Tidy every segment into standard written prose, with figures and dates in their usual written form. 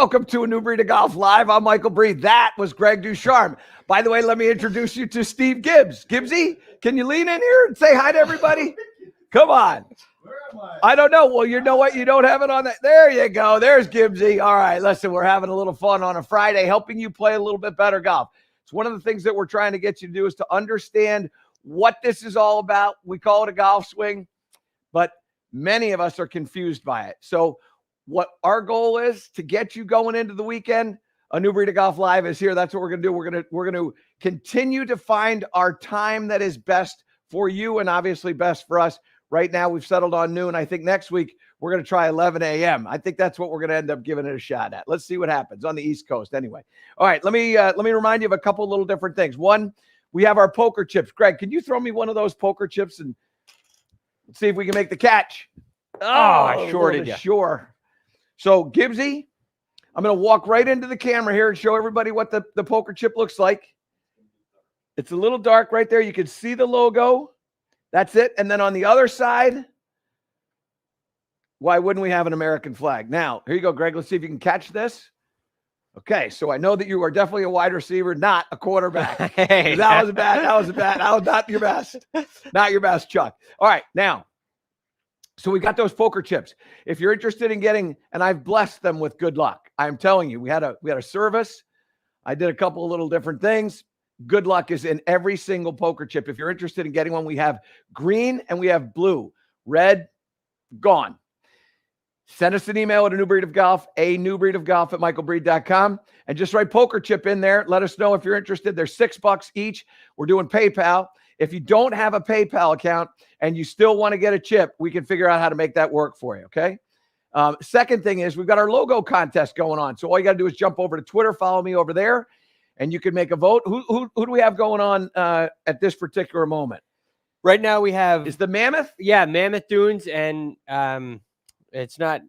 welcome to A New Breed of Golf Live. I'm Michael Breed. That was Greg Ducharme. By the way, let me introduce you to Steve Gibbs. Gibbsy, can you lean in here and say hi to everybody? Come on. Where am I? I don't know. Well, you know what? You don't have it on that. There you go. There's Gibbsy. All right, listen, we're having a little fun on a Friday, helping you play a little bit better golf. It's one of the things that we're trying to get you to do is to understand what this is all about. We call it a golf swing, but many of us are confused by it. So what our goal is to get you going into the weekend. A New Breed of Golf Live is here. That's what we're going to do. We're going to continue to find our time that is best for you and obviously best for us. Right now, we've settled on noon. I think next week we're going to try 11 a.m. I think that's what we're going to end up giving it a shot at. Let's see what happens on the East Coast anyway. All right, let me remind you of a couple little different things. One, we have our poker chips. Greg, can you throw me one of those poker chips and see if we can make the catch? Oh, I shorted you. Sure. So, Gibbsy, I'm going to walk right into the camera here and show everybody what the poker chip looks like. It's a little dark right there. You can see the logo. That's it. And then on the other side, why wouldn't we have an American flag? Now, here you go, Greg. Let's see if you can catch this. Okay, so I know that you are definitely a wide receiver, not a quarterback. Hey. That was bad. That was not your best. Not your best, Chuck. All right, now. So we got those poker chips. If you're interested in getting, and I've blessed them with good luck. I'm telling you, we had a service. I did a couple of little different things. Good luck is in every single poker chip. If you're interested in getting one, we have green and we have blue. Red, gone. Send us an email at anewbreedofgolf@michaelbreed.com and just write poker chip in there. Let us know if you're interested. They're $6 each. We're doing PayPal. If you don't have a PayPal account and you still want to get a chip, we can figure out how to make that work for you, okay? Second thing is we've got our logo contest going on. So all you got to do is jump over to Twitter, follow me over there, and you can make a vote. Who do we have going on at this particular moment? Right now we have... Is the Mammoth? Yeah, Mammoth Dunes, and it's not...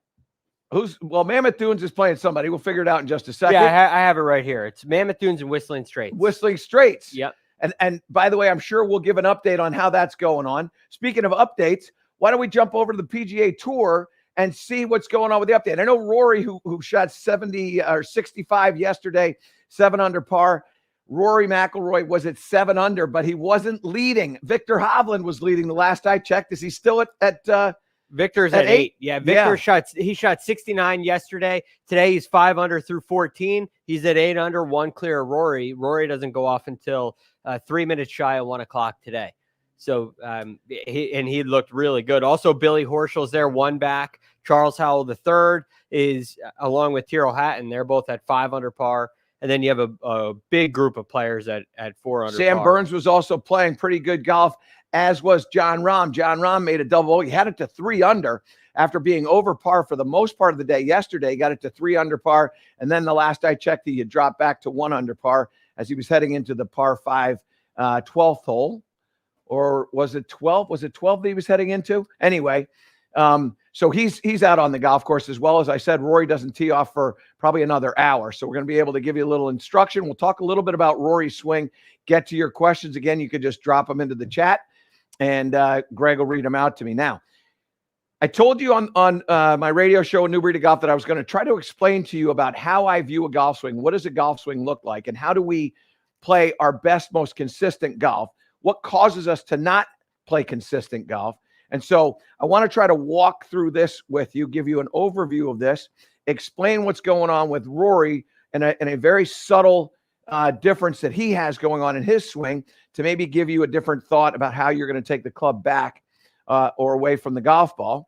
Well, Mammoth Dunes is playing somebody. We'll figure it out in just a second. Yeah, I have it right here. It's Mammoth Dunes and Whistling Straits. Whistling Straits. Yep. And by the way, I'm sure we'll give an update on how that's going on. Speaking of updates, why don't we jump over to the PGA Tour and see what's going on with the update? I know Rory, who shot 70 or 65 yesterday, 7 under par. Rory McIlroy was at 7 under, but he wasn't leading. Victor Hovland was leading the last I checked. Is he still at Victor's at 8. Yeah, Victor shot 69 yesterday. Today he's 5 under through 14. He's at 8 under, 1 clear of Rory. Rory doesn't go off until 3 minutes shy of 1 o'clock today. So he looked really good. Also, Billy Horschel's there, 1 back. Charles Howell III is along with Tyrrell Hatton. They're both at 5 under par. And then you have a big group of players at 4 under Sam par. Burns was also playing pretty good golf, as was John Rahm. John Rahm made a double. He had it to 3 under after being over par for the most part of the day yesterday. He got it to 3 under par. And then the last I checked, he had dropped back to 1 under par as he was heading into the par 5 12th hole. Or was it 12? Was it 12 that he was heading into? Anyway, so he's out on the golf course as well. As I said, Rory doesn't tee off for probably another hour. So we're going to be able to give you a little instruction. We'll talk a little bit about Rory's swing, get to your questions. Again, you could just drop them into the chat, and Greg will read them out to me. Now, I told you on my radio show, A New Breed of Golf, that I was going to try to explain to you about how I view a golf swing. What does a golf swing look like? And how do we play our best, most consistent golf? What causes us to not play consistent golf? And so I want to try to walk through this with you, give you an overview of this, explain what's going on with Rory and a very subtle difference that he has going on in his swing to maybe give you a different thought about how you're going to take the club back or away from the golf ball.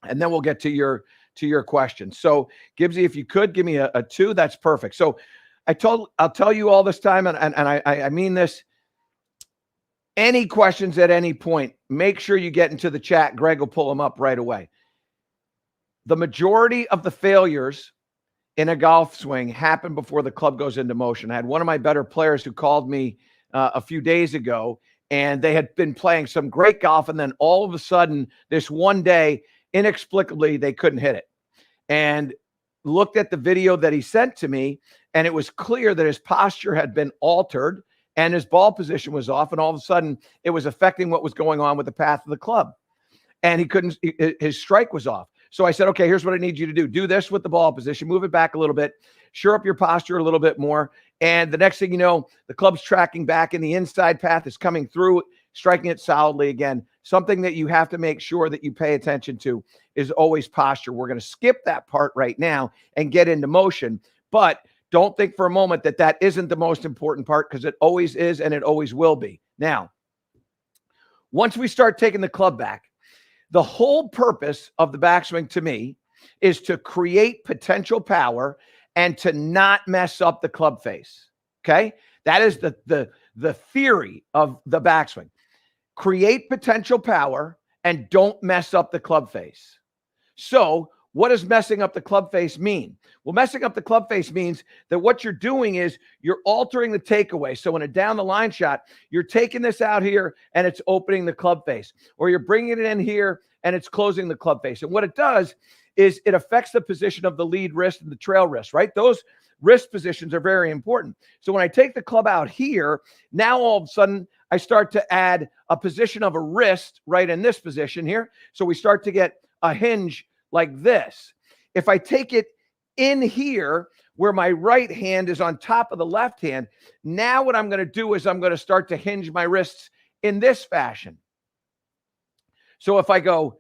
And then we'll get to your question. So Gibbsy, if you could give me a 2, that's perfect. So I'll tell you all this time, and I mean this. Any questions at any point, make sure you get into the chat. Greg will pull them up right away. The majority of the failures in a golf swing happen before the club goes into motion. I had one of my better players who called me a few days ago, and they had been playing some great golf, and then all of a sudden, this one day, inexplicably, they couldn't hit it. And looked at the video that he sent to me, and it was clear that his posture had been altered, and his ball position was off, and all of a sudden it was affecting what was going on with the path of the club. And he couldn't, his strike was off. So I said, okay, here's what I need you to do. Do this with the ball position, move it back a little bit, shore up your posture a little bit more. And the next thing you know, the club's tracking back and the inside path is coming through, striking it solidly again. Something that you have to make sure that you pay attention to is always posture. We're going to skip that part right now and get into motion, but don't think for a moment that that isn't the most important part, because it always is and it always will be. Now, once we start taking the club back, the whole purpose of the backswing to me is to create potential power and to not mess up the club face. Okay? That is the theory of the backswing. Create potential power and don't mess up the club face. So what does messing up the club face mean? Well, messing up the club face means that what you're doing is you're altering the takeaway. So in a down the line shot, you're taking this out here and it's opening the club face, or you're bringing it in here and it's closing the club face. And what it does is it affects the position of the lead wrist and the trail wrist, right? Those wrist positions are very important. So when I take the club out here, now all of a sudden I start to add a position of a wrist right in this position here. So we start to get a hinge like this. If I take it in here where my right hand is on top of the left hand, now what I'm going to do is I'm going to start to hinge my wrists in this fashion. So if I go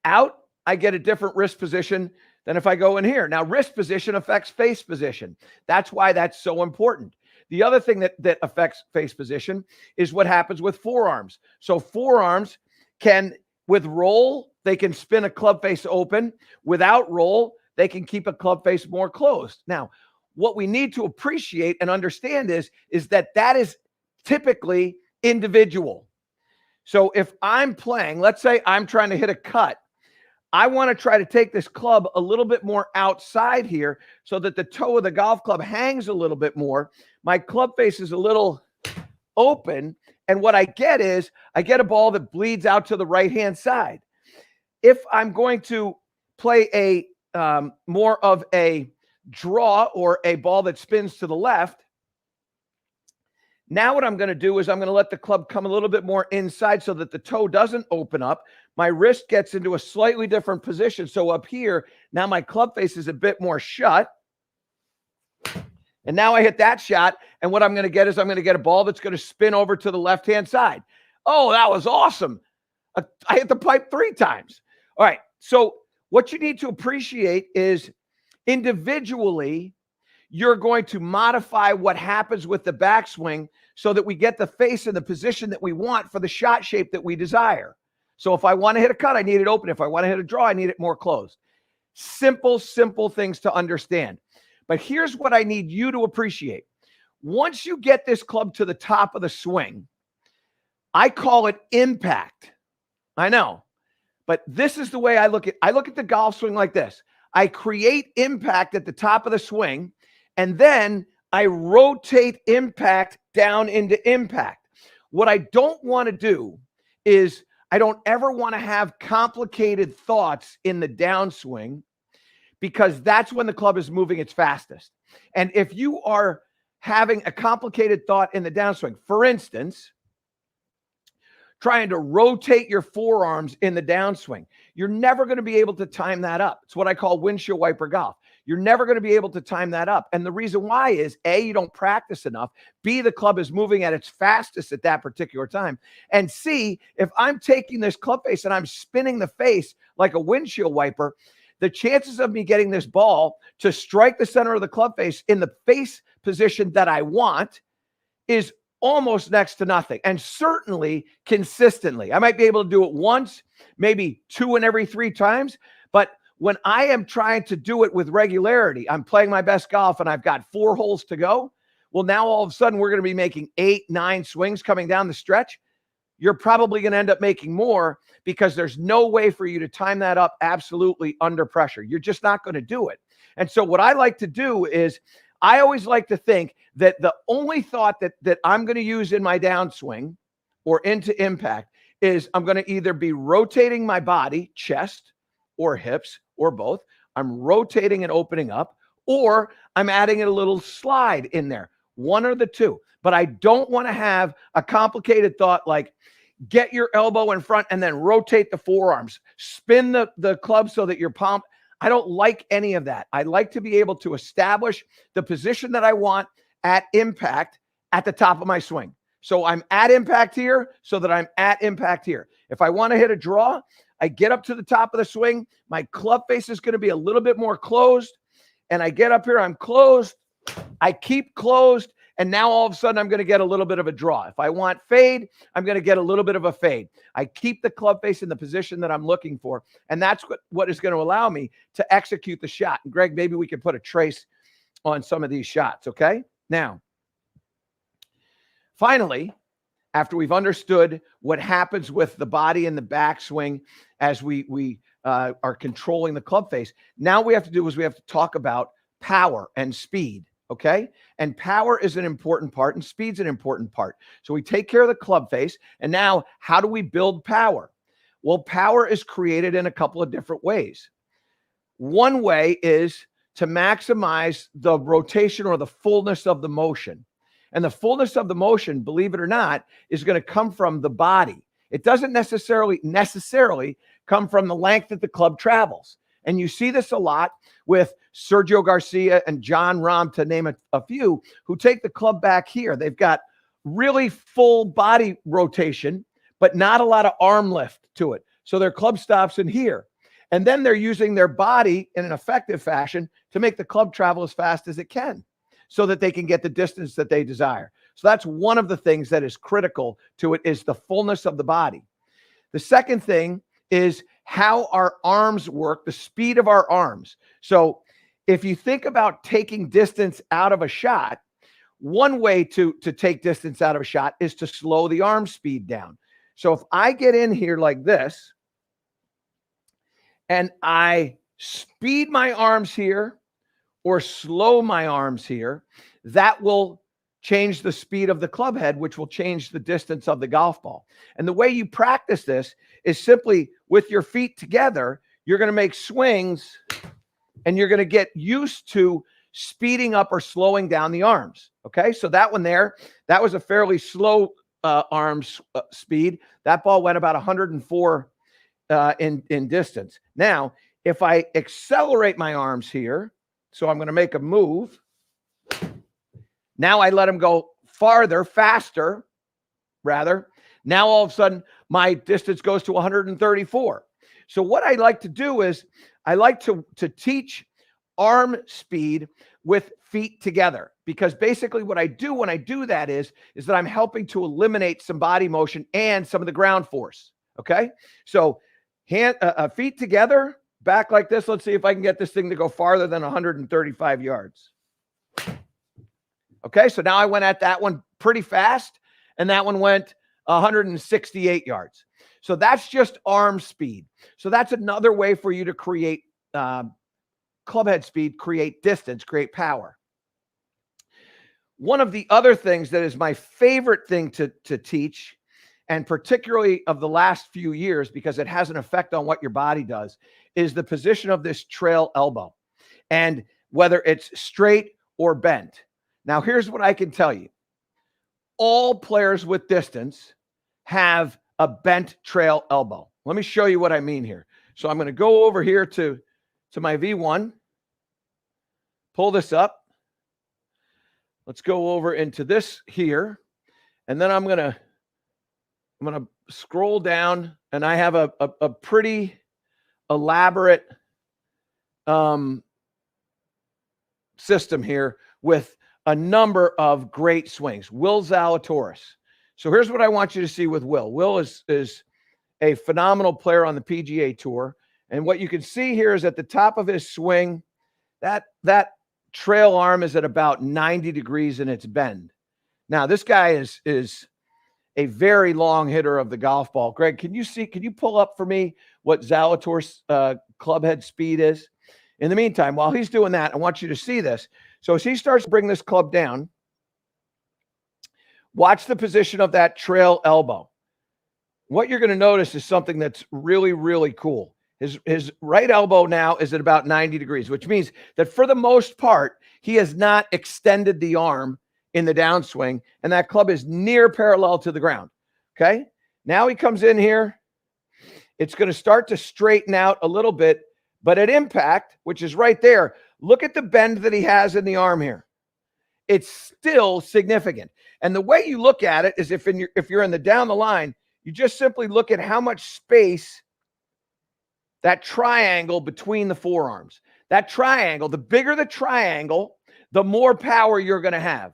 out, I get a different wrist position than if I go in here. Now, wrist position affects face position. That's why that's so important. The other thing that affects face position is what happens with forearms. So forearms can, with roll, they can spin a club face open. Without roll, they can keep a club face more closed. Now, what we need to appreciate and understand is that is typically individual. So if I'm playing, let's say I'm trying to hit a cut, I want to try to take this club a little bit more outside here so that the toe of the golf club hangs a little bit more. My club face is a little open. And what I get is I get a ball that bleeds out to the right-hand side. If I'm going to play a more of a draw or a ball that spins to the left, now what I'm going to do is I'm going to let the club come a little bit more inside so that the toe doesn't open up. My wrist gets into a slightly different position. So up here, now my club face is a bit more shut. And now I hit that shot. And what I'm going to get is I'm going to get a ball that's going to spin over to the left-hand side. Oh, that was awesome. I hit the pipe 3 times. All right. So what you need to appreciate is individually, you're going to modify what happens with the backswing so that we get the face in the position that we want for the shot shape that we desire. So if I want to hit a cut, I need it open. If I want to hit a draw, I need it more closed. Simple things to understand. But here's what I need you to appreciate. Once you get this club to the top of the swing, I call it impact. I know, but this is the way I look at the golf swing like this. I create impact at the top of the swing, and then I rotate impact down into impact. What I don't want to do is I don't ever want to have complicated thoughts in the downswing, because that's when the club is moving its fastest. And if you are having a complicated thought in the downswing, for instance, trying to rotate your forearms in the downswing, you're never going to be able to time that up. It's what I call windshield wiper golf. You're never going to be able to time that up. And the reason why is A, you don't practice enough. B, the club is moving at its fastest at that particular time. And C, if I'm taking this club face and I'm spinning the face like a windshield wiper, the chances of me getting this ball to strike the center of the club face in the face position that I want is almost next to nothing, and certainly consistently. I might be able to do it once, maybe 2 in every 3 times, but when I am trying to do it with regularity, I'm playing my best golf and I've got 4 holes to go. Well, now all of a sudden we're going to be making 8, 9 swings coming down the stretch. You're probably going to end up making more, because there's no way for you to time that up absolutely under pressure. You're just not going to do it. And so what I like to do is I always like to think that the only thought that I'm going to use in my downswing or into impact is I'm going to either be rotating my body, chest or hips or both. I'm rotating and opening up, or I'm adding a little slide in there, one or the two. But I don't want to have a complicated thought like, get your elbow in front and then rotate the forearms. Spin the club so that your palm. I don't like any of that. I like to be able to establish the position that I want at impact at the top of my swing. So I'm at impact here so that I'm at impact here. If I want to hit a draw, I get up to the top of the swing. My club face is going to be a little bit more closed. And I get up here, I'm closed. I keep closed. And now all of a sudden, I'm going to get a little bit of a draw. If I want fade, I'm going to get a little bit of a fade. I keep the club face in the position that I'm looking for. And that's what is going to allow me to execute the shot. And Greg, maybe we can put a trace on some of these shots, okay? Now, finally, after we've understood what happens with the body and the backswing as we are controlling the club face, now we have to talk about power and speed. Okay. And power is an important part and speed's an important part. So we take care of the club face. And now how do we build power? Well, power is created in a couple of different ways. One way is to maximize the rotation or the fullness of the motion. And the fullness of the motion, believe it or not, is going to come from the body. It doesn't necessarily come from the length that the club travels. And you see this a lot with Sergio Garcia and Jon Rahm, to name a few, who take the club back here. They've got really full body rotation, but not a lot of arm lift to it. So their club stops in here. And then they're using their body in an effective fashion to make the club travel as fast as it can so that they can get the distance that they desire. So that's one of the things that is critical to it, is the fullness of the body. The second thing is how our arms work, the speed of our arms. So if you think about taking distance out of a shot, one way to take distance out of a shot is to slow the arm speed down. So if I get in here like this and I speed my arms here or slow my arms here, that will change the speed of the club head, which will change the distance of the golf ball. And the way you practice this is simply with your feet together. You're going to make swings and you're going to get used to speeding up or slowing down the arms. Okay. So that one there, that was a fairly slow arms speed. That ball went about 104 in distance. Now, if I accelerate my arms here, so I'm going to make a move. Now I let them go farther, faster, rather. Now all of a sudden, my distance goes to 134. So what I like to do is I like to teach arm speed with feet together, because basically what I do when I do that is that I'm helping to eliminate some body motion and some of the ground force. Okay. So feet together, back like this. Let's see if I can get this thing to go farther than 135 yards. Okay, so now I went at that one pretty fast, and that one went 168 yards. So that's just arm speed. So that's another way for you to create club head speed, create distance, create power. One of the other things that is my favorite thing to teach, and particularly of the last few years, because it has an effect on what your body does, is the position of this trail elbow, and whether it's straight or bent. Now, here's what I can tell you. All players with distance have a bent trail elbow. Let me show you what I mean here. So I'm going to go over here to my V1, pull this up. Let's go over into this here. And then I'm going to scroll down, and I have a pretty elaborate system here with a number of great swings. Will Zalatoris. So here's what I want you to see with Will. Will is a phenomenal player on the PGA Tour. And what you can see here is at the top of his swing, that trail arm is at about 90 degrees in its bend. Now, this guy is a very long hitter of the golf ball. Greg, can you pull up for me what Zalatoris club head speed is? In the meantime, while he's doing that, I want you to see this. So as he starts to bring this club down, watch the position of that trail elbow. What you're going to notice is something that's really, really cool. His right elbow now is at about 90 degrees, which means that for the most part, he has not extended the arm in the downswing, and that club is near parallel to the ground. Okay. Now he comes in here. It's going to start to straighten out a little bit, but at impact, which is right there, look at the bend that he has in the arm here. It's still significant. And the way you look at it is if you're in the down the line, you just simply look at how much space that triangle between the forearms. That triangle, the bigger the triangle, the more power you're going to have.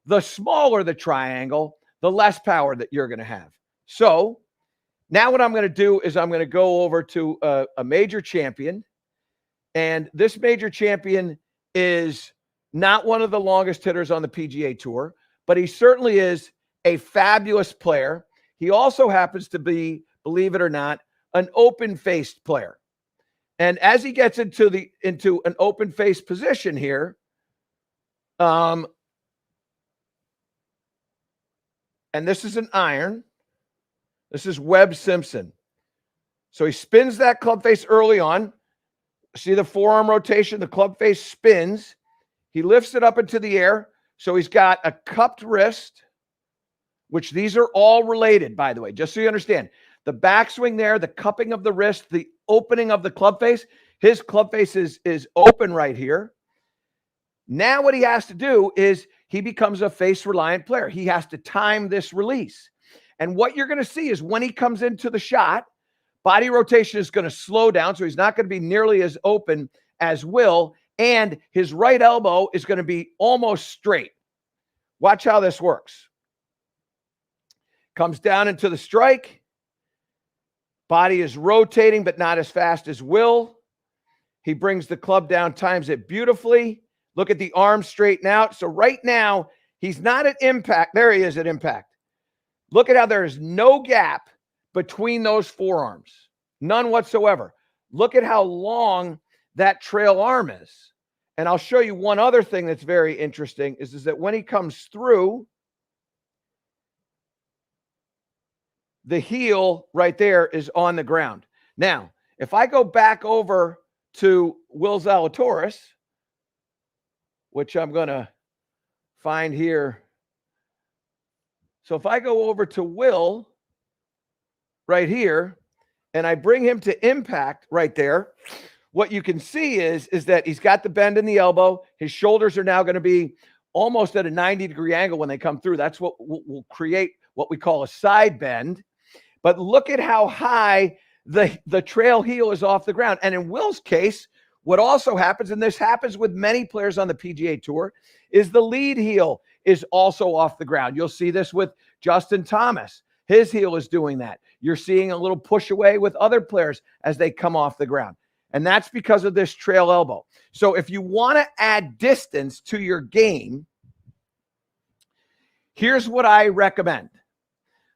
The smaller the triangle, the less power that you're going to have. So now what I'm going to do is I'm going to go over to a major champion. And this major champion is not one of the longest hitters on the PGA Tour, but he certainly is a fabulous player. He also happens to be, believe it or not, an open-faced player. And as he gets into an open-faced position here, and this is an iron. This is Webb Simpson. So he spins that club face early on. See the forearm rotation? The club face spins. He lifts it up into the air. So he's got a cupped wrist, which these are all related, by the way, just so you understand. The backswing there, the cupping of the wrist, the opening of the club face. His club face is open right here. Now what he has to do is he becomes a face-reliant player. He has to time this release. And what you're going to see is when he comes into the shot, body rotation is going to slow down, so he's not going to be nearly as open as Will, and his right elbow is going to be almost straight. Watch how this works. Comes down into the strike. Body is rotating, but not as fast as Will. He brings the club down, times it beautifully. Look at the arms straighten out. So right now, he's not at impact. There he is at impact. Look at how there is no gap between those forearms. None whatsoever. Look at how long that trail arm is. And I'll show you one other thing that's very interesting is that when he comes through, the heel right there is on the ground. Now, if I go back over to Will Zalatoris, which I'm going to find here. So if I go over to Will right here, and I bring him to impact right there, what you can see is that he's got the bend in the elbow. His shoulders are now going to be almost at a 90-degree angle when they come through. That's what will create what we call a side bend. But look at how high the trail heel is off the ground. And in Will's case, what also happens, and this happens with many players on the PGA Tour, is the lead heel is also off the ground. You'll see this with Justin Thomas. His heel is doing that. You're seeing a little push away with other players as they come off the ground. And that's because of this trail elbow. So if you want to add distance to your game, here's what I recommend.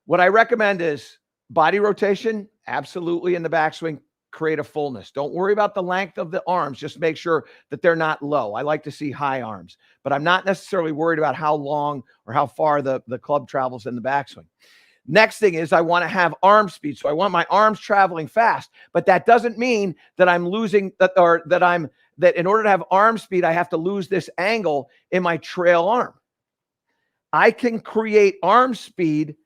What I recommend is body rotation, absolutely in the backswing, create a fullness. Don't worry about the length of the arms. Just make sure that they're not low. I like to see high arms, but I'm not necessarily worried about how long or how far the club travels in the backswing. Next thing is I want to have arm speed. So I want my arms traveling fast, but that doesn't mean that I'm losing that, or that in order to have arm speed, I have to lose this angle in my trail arm. I can create arm speed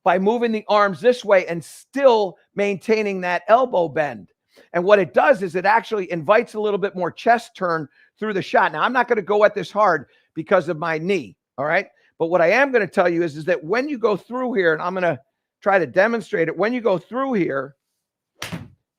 by moving the arms this way and still maintaining that elbow bend. And what it does is it actually invites a little bit more chest turn through the shot. Now, I'm not going to go at this hard because of my knee, all right? But what I am going to tell you is that when you go through here, and I'm going to try to demonstrate it, when you go through here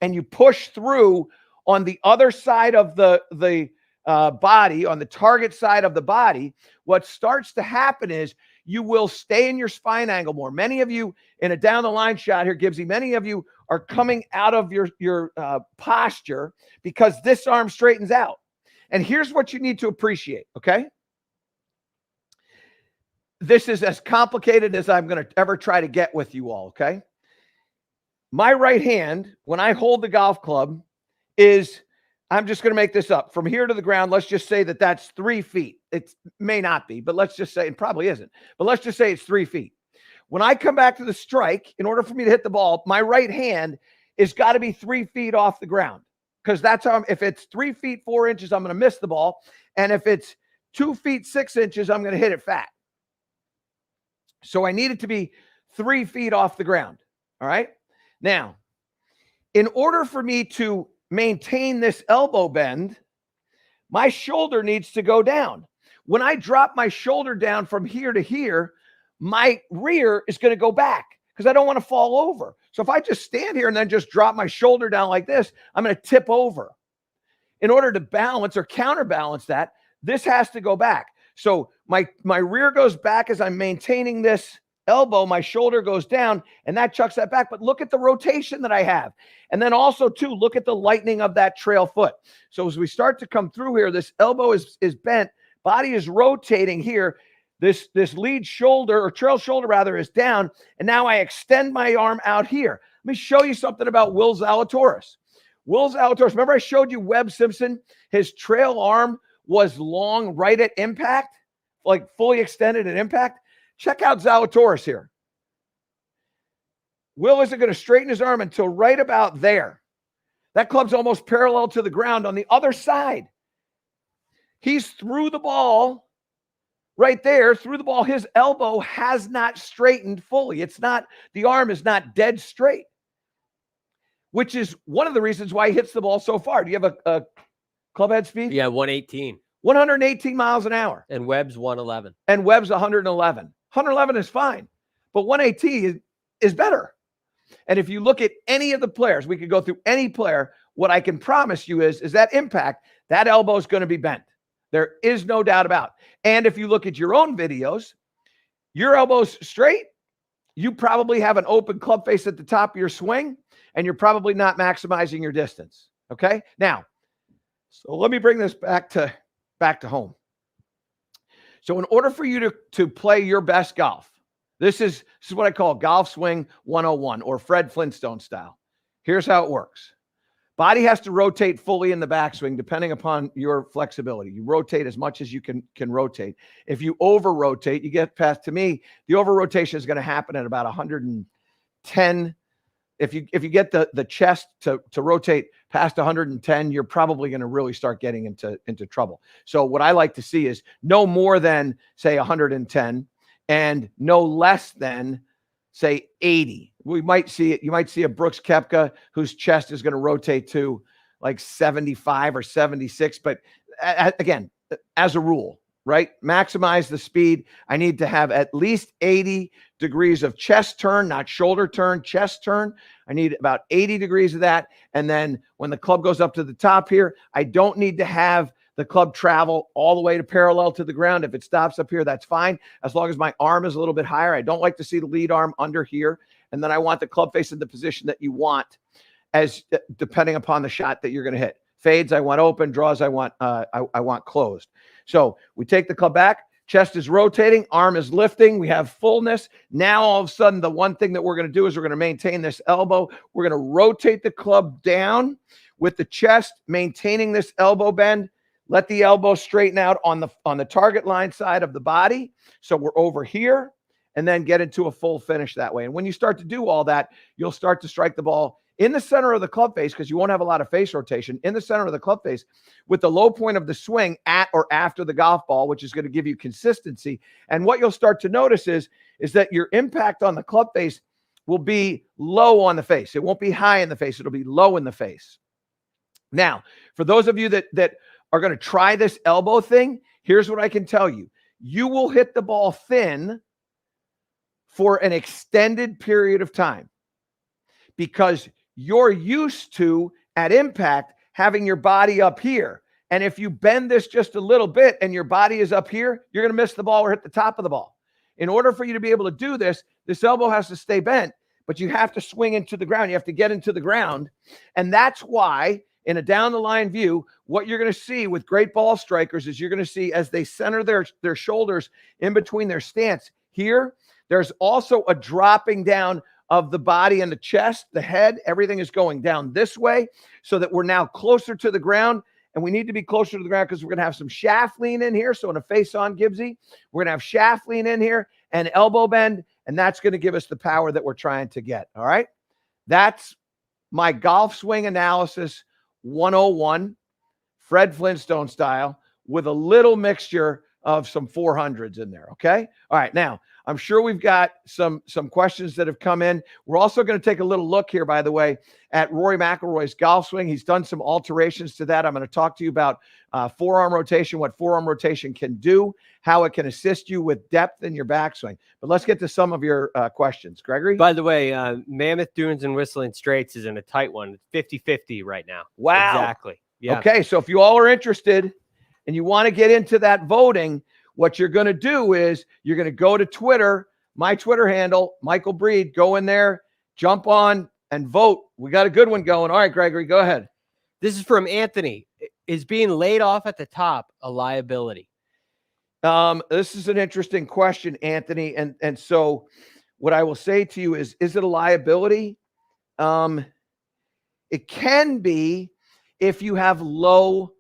and you push through on the other side of the body, on the target side of the body, what starts to happen is you will stay in your spine angle more. Many of you in a down the line shot here, Gibbsy, many of you are coming out of your posture because this arm straightens out. And here's what you need to appreciate, okay? This is as complicated as I'm going to ever try to get with you all, okay? My right hand, when I hold the golf club, is, I'm just going to make this up. From here to the ground, let's just say that that's 3 feet. It may not be, but let's just say, it probably isn't, but let's just say it's 3 feet. When I come back to the strike, in order for me to hit the ball, my right hand is got to be 3 feet off the ground, because that's how, if it's 3 feet 4 inches, I'm going to miss the ball. And if it's 2 feet 6 inches, I'm going to hit it fat. So I need it to be 3 feet off the ground. All right. Now, in order for me to maintain this elbow bend, my shoulder needs to go down. When I drop my shoulder down from here to here, my rear is going to go back because I don't want to fall over. So if I just stand here and then just drop my shoulder down like this, I'm going to tip over. In order to balance or counterbalance that, this has to go back. So my rear goes back as I'm maintaining this elbow, my shoulder goes down, and that chucks that back. But look at the rotation that I have. And then also, too, look at the lightening of that trail foot. So as we start to come through here, this elbow is bent, body is rotating here. This lead shoulder, or trail shoulder rather, is down. And now I extend my arm out here. Let me show you something about Will Zalatoris. Will Zalatoris, remember I showed you Webb Simpson? His trail arm was long right at impact, like fully extended at impact. Check out Zalatoris here. Will isn't going to straighten his arm until right about there. That club's almost parallel to the ground on the other side. He's through the ball right there, through the ball. His elbow has not straightened fully. It's not, the arm is not dead straight, which is one of the reasons why he hits the ball so far. Do you have a club head speed? Yeah, 118. 118 miles an hour. And Webb's 111. And Webb's 111. 111 is fine, but 118 is better. And if you look at any of the players, we could go through any player, what I can promise you is that impact, that elbow is going to be bent. There is no doubt about it. And if you look at your own videos, your elbow's straight, you probably have an open club face at the top of your swing, and you're probably not maximizing your distance. Okay? Now, so let me bring this back to home. So in order for you to play your best golf, this is what I call golf swing 101, or Fred Flintstone style. Here's how it works. Body has to rotate fully in the backswing depending upon your flexibility. You rotate as much as you can rotate. If you over rotate, you get past, to me, the over rotation is going to happen at about 110. If you get the chest to rotate past 110, you're probably going to really start getting into trouble. So what I like to see is no more than, say, 110 and no less than, say, 80. We might see it. You might see a Brooks Koepka whose chest is going to rotate to like 75 or 76. But again, as a rule, right? Maximize the speed. I need to have at least 80 degrees of chest turn, not shoulder turn, chest turn. I need about 80 degrees of that. And then when the club goes up to the top here, I don't need to have the club travel all the way to parallel to the ground. If it stops up here, that's fine. As long as my arm is a little bit higher. I don't like to see the lead arm under here. And then I want the club face in the position that you want, as depending upon the shot that you're going to hit. Fades, I want open. Draws, I want closed. So we take the club back. Chest is rotating. Arm is lifting. We have fullness. Now, all of a sudden, the one thing that we're going to do is we're going to maintain this elbow. We're going to rotate the club down with the chest, maintaining this elbow bend. Let the elbow straighten out on the target line side of the body. So we're over here, and then get into a full finish that way. And when you start to do all that, you'll start to strike the ball in the center of the club face, because you won't have a lot of face rotation, in the center of the club face with the low point of the swing at or after the golf ball, which is going to give you consistency. And what you'll start to notice is that your impact on the club face will be low on the face. It won't be high in the face. It'll be low in the face. Now, for those of you that are going to try this elbow thing, here's what I can tell you. You will hit the ball thin for an extended period of time because you're used to, at impact, having your body up here. And if you bend this just a little bit and your body is up here, you're going to miss the ball or hit the top of the ball. In order for you to be able to do this, this elbow has to stay bent, but you have to swing into the ground. You have to get into the ground. And that's why, in a down the line view, what you're going to see with great ball strikers is you're going to see as they center their shoulders in between their stance here, there's also a dropping down of the body and the chest, the head. Everything is going down this way so that we're now closer to the ground. And we need to be closer to the ground because we're going to have some shaft lean in here. So in a face-on Gibbsy, we're going to have shaft lean in here and elbow bend, and that's going to give us the power that we're trying to get. All right? That's my golf swing analysis 101, Fred Flintstone style, with a little mixture of some 400s in there, okay? All right, now, I'm sure we've got some questions that have come in. We're also going to take a little look here, by the way, at Rory McIlroy's golf swing. He's done some alterations to that. I'm going to talk to you about forearm rotation, what forearm rotation can do, how it can assist you with depth in your backswing. But let's get to some of your questions. Gregory? By the way, Mammoth Dunes and Whistling Straits is in a tight one. It's 50-50 right now. Wow. Exactly. Yeah. Okay, so if you all are interested and you want to get into that voting, what you're going to do is you're going to go to Twitter, my Twitter handle, Michael Breed, go in there, jump on and vote. We got a good one going. All right, Gregory, go ahead. This is from Anthony. Is being laid off at the top a liability? This is an interesting question, Anthony. And so what I will say to you is it a liability? It can be if you have low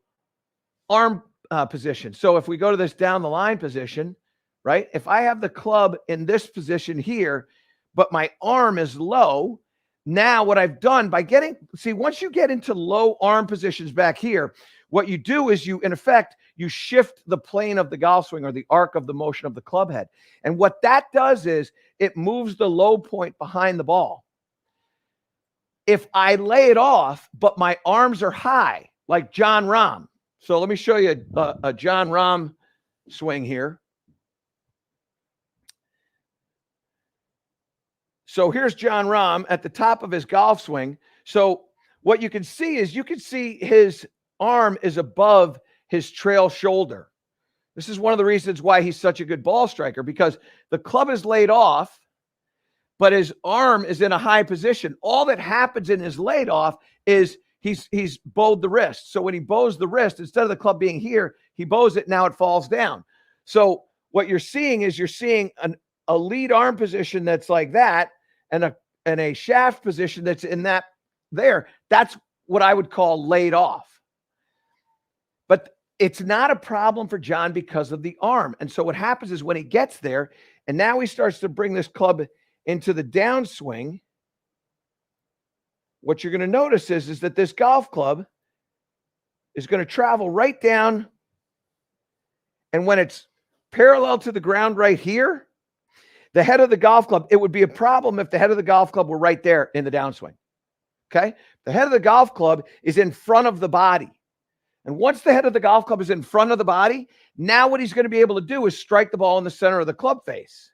arm position. So if we go to this down the line position, right? If I have the club in this position here, but my arm is low, now what I've done by once you get into low arm positions back here, what you do is in effect, you shift the plane of the golf swing or the arc of the motion of the club head. And what that does is it moves the low point behind the ball. If I lay it off, but my arms are high, like Jon Rahm. So let me show you a Jon Rahm swing here. So here's Jon Rahm at the top of his golf swing. So what you can see is his arm is above his trail shoulder. This is one of the reasons why he's such a good ball striker, because the club is laid off, but his arm is in a high position. All that happens in his laid off is he's bowed the wrist. So when he bows the wrist, instead of the club being here, he bows it, now it falls down. So what you're seeing is a lead arm position that's like that, and a shaft position that's in that there. That's what I would call laid off. But it's not a problem for John because of the arm. And so what happens is when he gets there, and now he starts to bring this club into the downswing, what you're going to notice is that this golf club is going to travel right down. And when it's parallel to the ground right here, the head of the golf club, it would be a problem if the head of the golf club were right there in the downswing. Okay? The head of the golf club is in front of the body. And once the head of the golf club is in front of the body, now what he's going to be able to do is strike the ball in the center of the club face.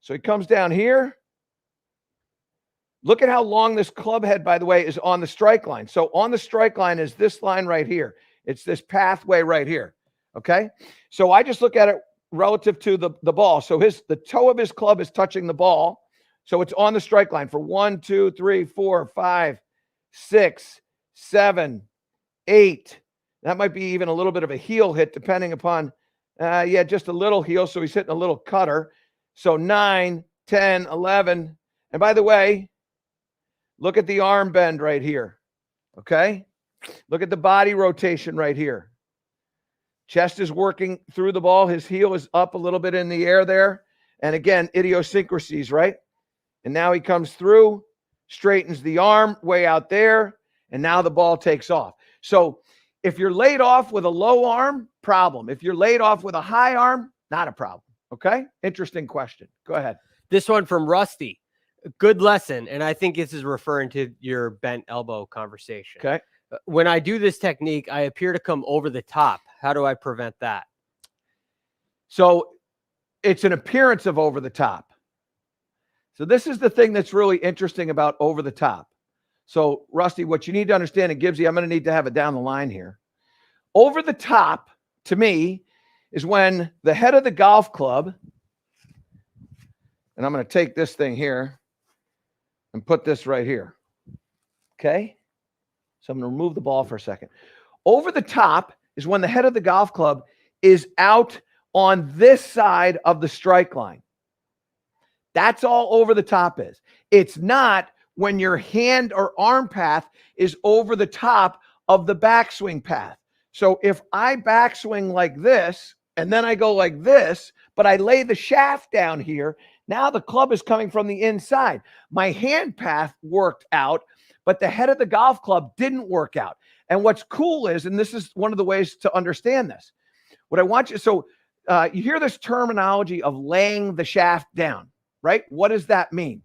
So he comes down here. Look at how long this club head, by the way, is on the strike line. So on the strike line is this line right here. It's this pathway right here. Okay? So I just look at it relative to the ball. So the toe of his club is touching the ball. So it's on the strike line for 1, 2, 3, 4, 5, 6, 7, 8. That might be even a little bit of a heel hit, depending upon, just a little heel. So he's hitting a little cutter. So 9, 10, 11. And by the way, look at the arm bend right here. Okay? Look at the body rotation right here. Chest is working through the ball. His heel is up a little bit in the air there. And again, idiosyncrasies, right? And now he comes through, straightens the arm way out there, and now the ball takes off. So if you're laid off with a low arm, problem. If you're laid off with a high arm, not a problem. Okay? Interesting question. Go ahead. This one from Rusty. Good lesson. And I think this is referring to your bent elbow conversation. Okay. When I do this technique, I appear to come over the top. How do I prevent that? So it's an appearance of over the top. So this is the thing that's really interesting about over the top. So Rusty, what you need to understand, and Gibbsy, I'm going to need to have it down the line here. Over the top, to me, is when the head of the golf club, and I'm going to take this thing here and put this right here. Okay? So I'm going to remove the ball for a second. Over the top is when the head of the golf club is out on this side of the strike line. That's all over the top is. It's not when your hand or arm path is over the top of the backswing path. So if I backswing like this, and then I go like this, but I lay the shaft down here, now the club is coming from the inside. My hand path worked out, but the head of the golf club didn't work out. And what's cool is, and this is one of the ways to understand this, what I want you, so you hear this terminology of laying the shaft down, right? What does that mean?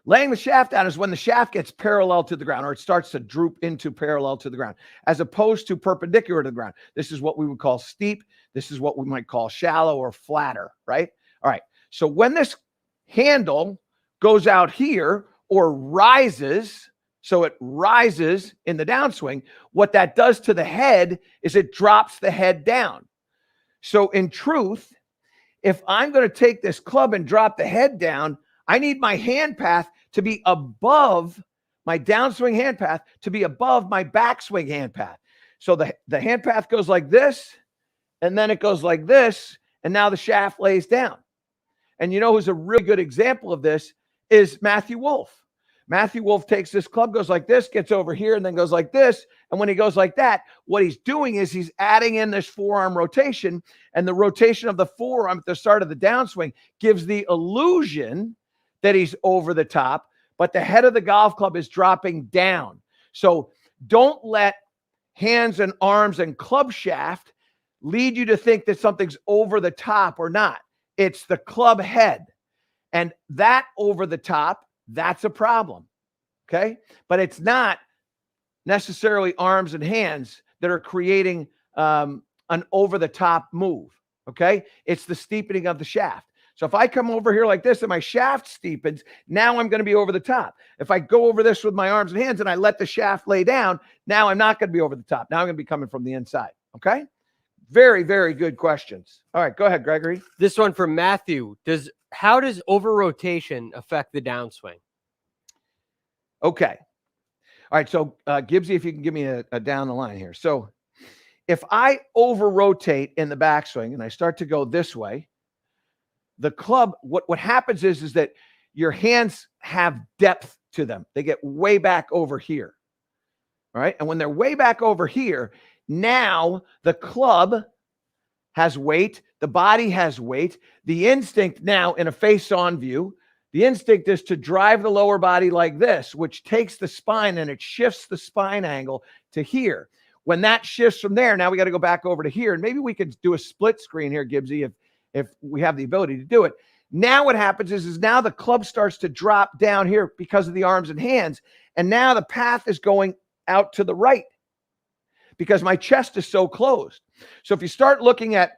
Laying the shaft down is when the shaft gets parallel to the ground, or it starts to droop into parallel to the ground, as opposed to perpendicular to the ground. This is what we would call steep. This is what we might call shallow or flatter, right? All right. So when this handle goes out here or rises, so it rises in the downswing, what that does to the head is it drops the head down. So in truth, if I'm going to take this club and drop the head down, I need my hand path to be above my downswing hand path, to be above my backswing hand path. So the hand path goes like this, and then it goes like this, and now the shaft lays down. And you know who's a really good example of this is Matthew Wolff. Matthew Wolff takes this club, goes like this, gets over here, and then goes like this. And when he goes like that, what he's doing is he's adding in this forearm rotation, and the rotation of the forearm at the start of the downswing gives the illusion that he's over the top, but the head of the golf club is dropping down. So don't let hands and arms and club shaft lead you to think that something's over the top or not. It's the club head. And that over the top, that's a problem. Okay? But it's not necessarily arms and hands that are creating an over the top move. Okay? It's the steepening of the shaft. So if I come over here like this and my shaft steepens, now I'm going to be over the top. If I go over this with my arms and hands and I let the shaft lay down, now I'm not going to be over the top. Now I'm going to be coming from the inside. Okay? Very, very good questions. All right, go ahead, Gregory. This one from Matthew. How does over rotation affect the downswing? Okay. All right, so Gibbsy, if you can give me a down the line here. So if I over rotate in the backswing and I start to go this way, the club, what happens is that your hands have depth to them. They get way back over here. All right. And when they're way back over here, now the club has weight. The body has weight. The instinct now in a face-on view, the instinct is to drive the lower body like this, which takes the spine and it shifts the spine angle to here. When that shifts from there, now we got to go back over to here. And maybe we could do a split screen here, Gibbsy, if we have the ability to do it. Now what happens is now the club starts to drop down here because of the arms and hands. And now the path is going out to the right because my chest is so closed. So if you start looking at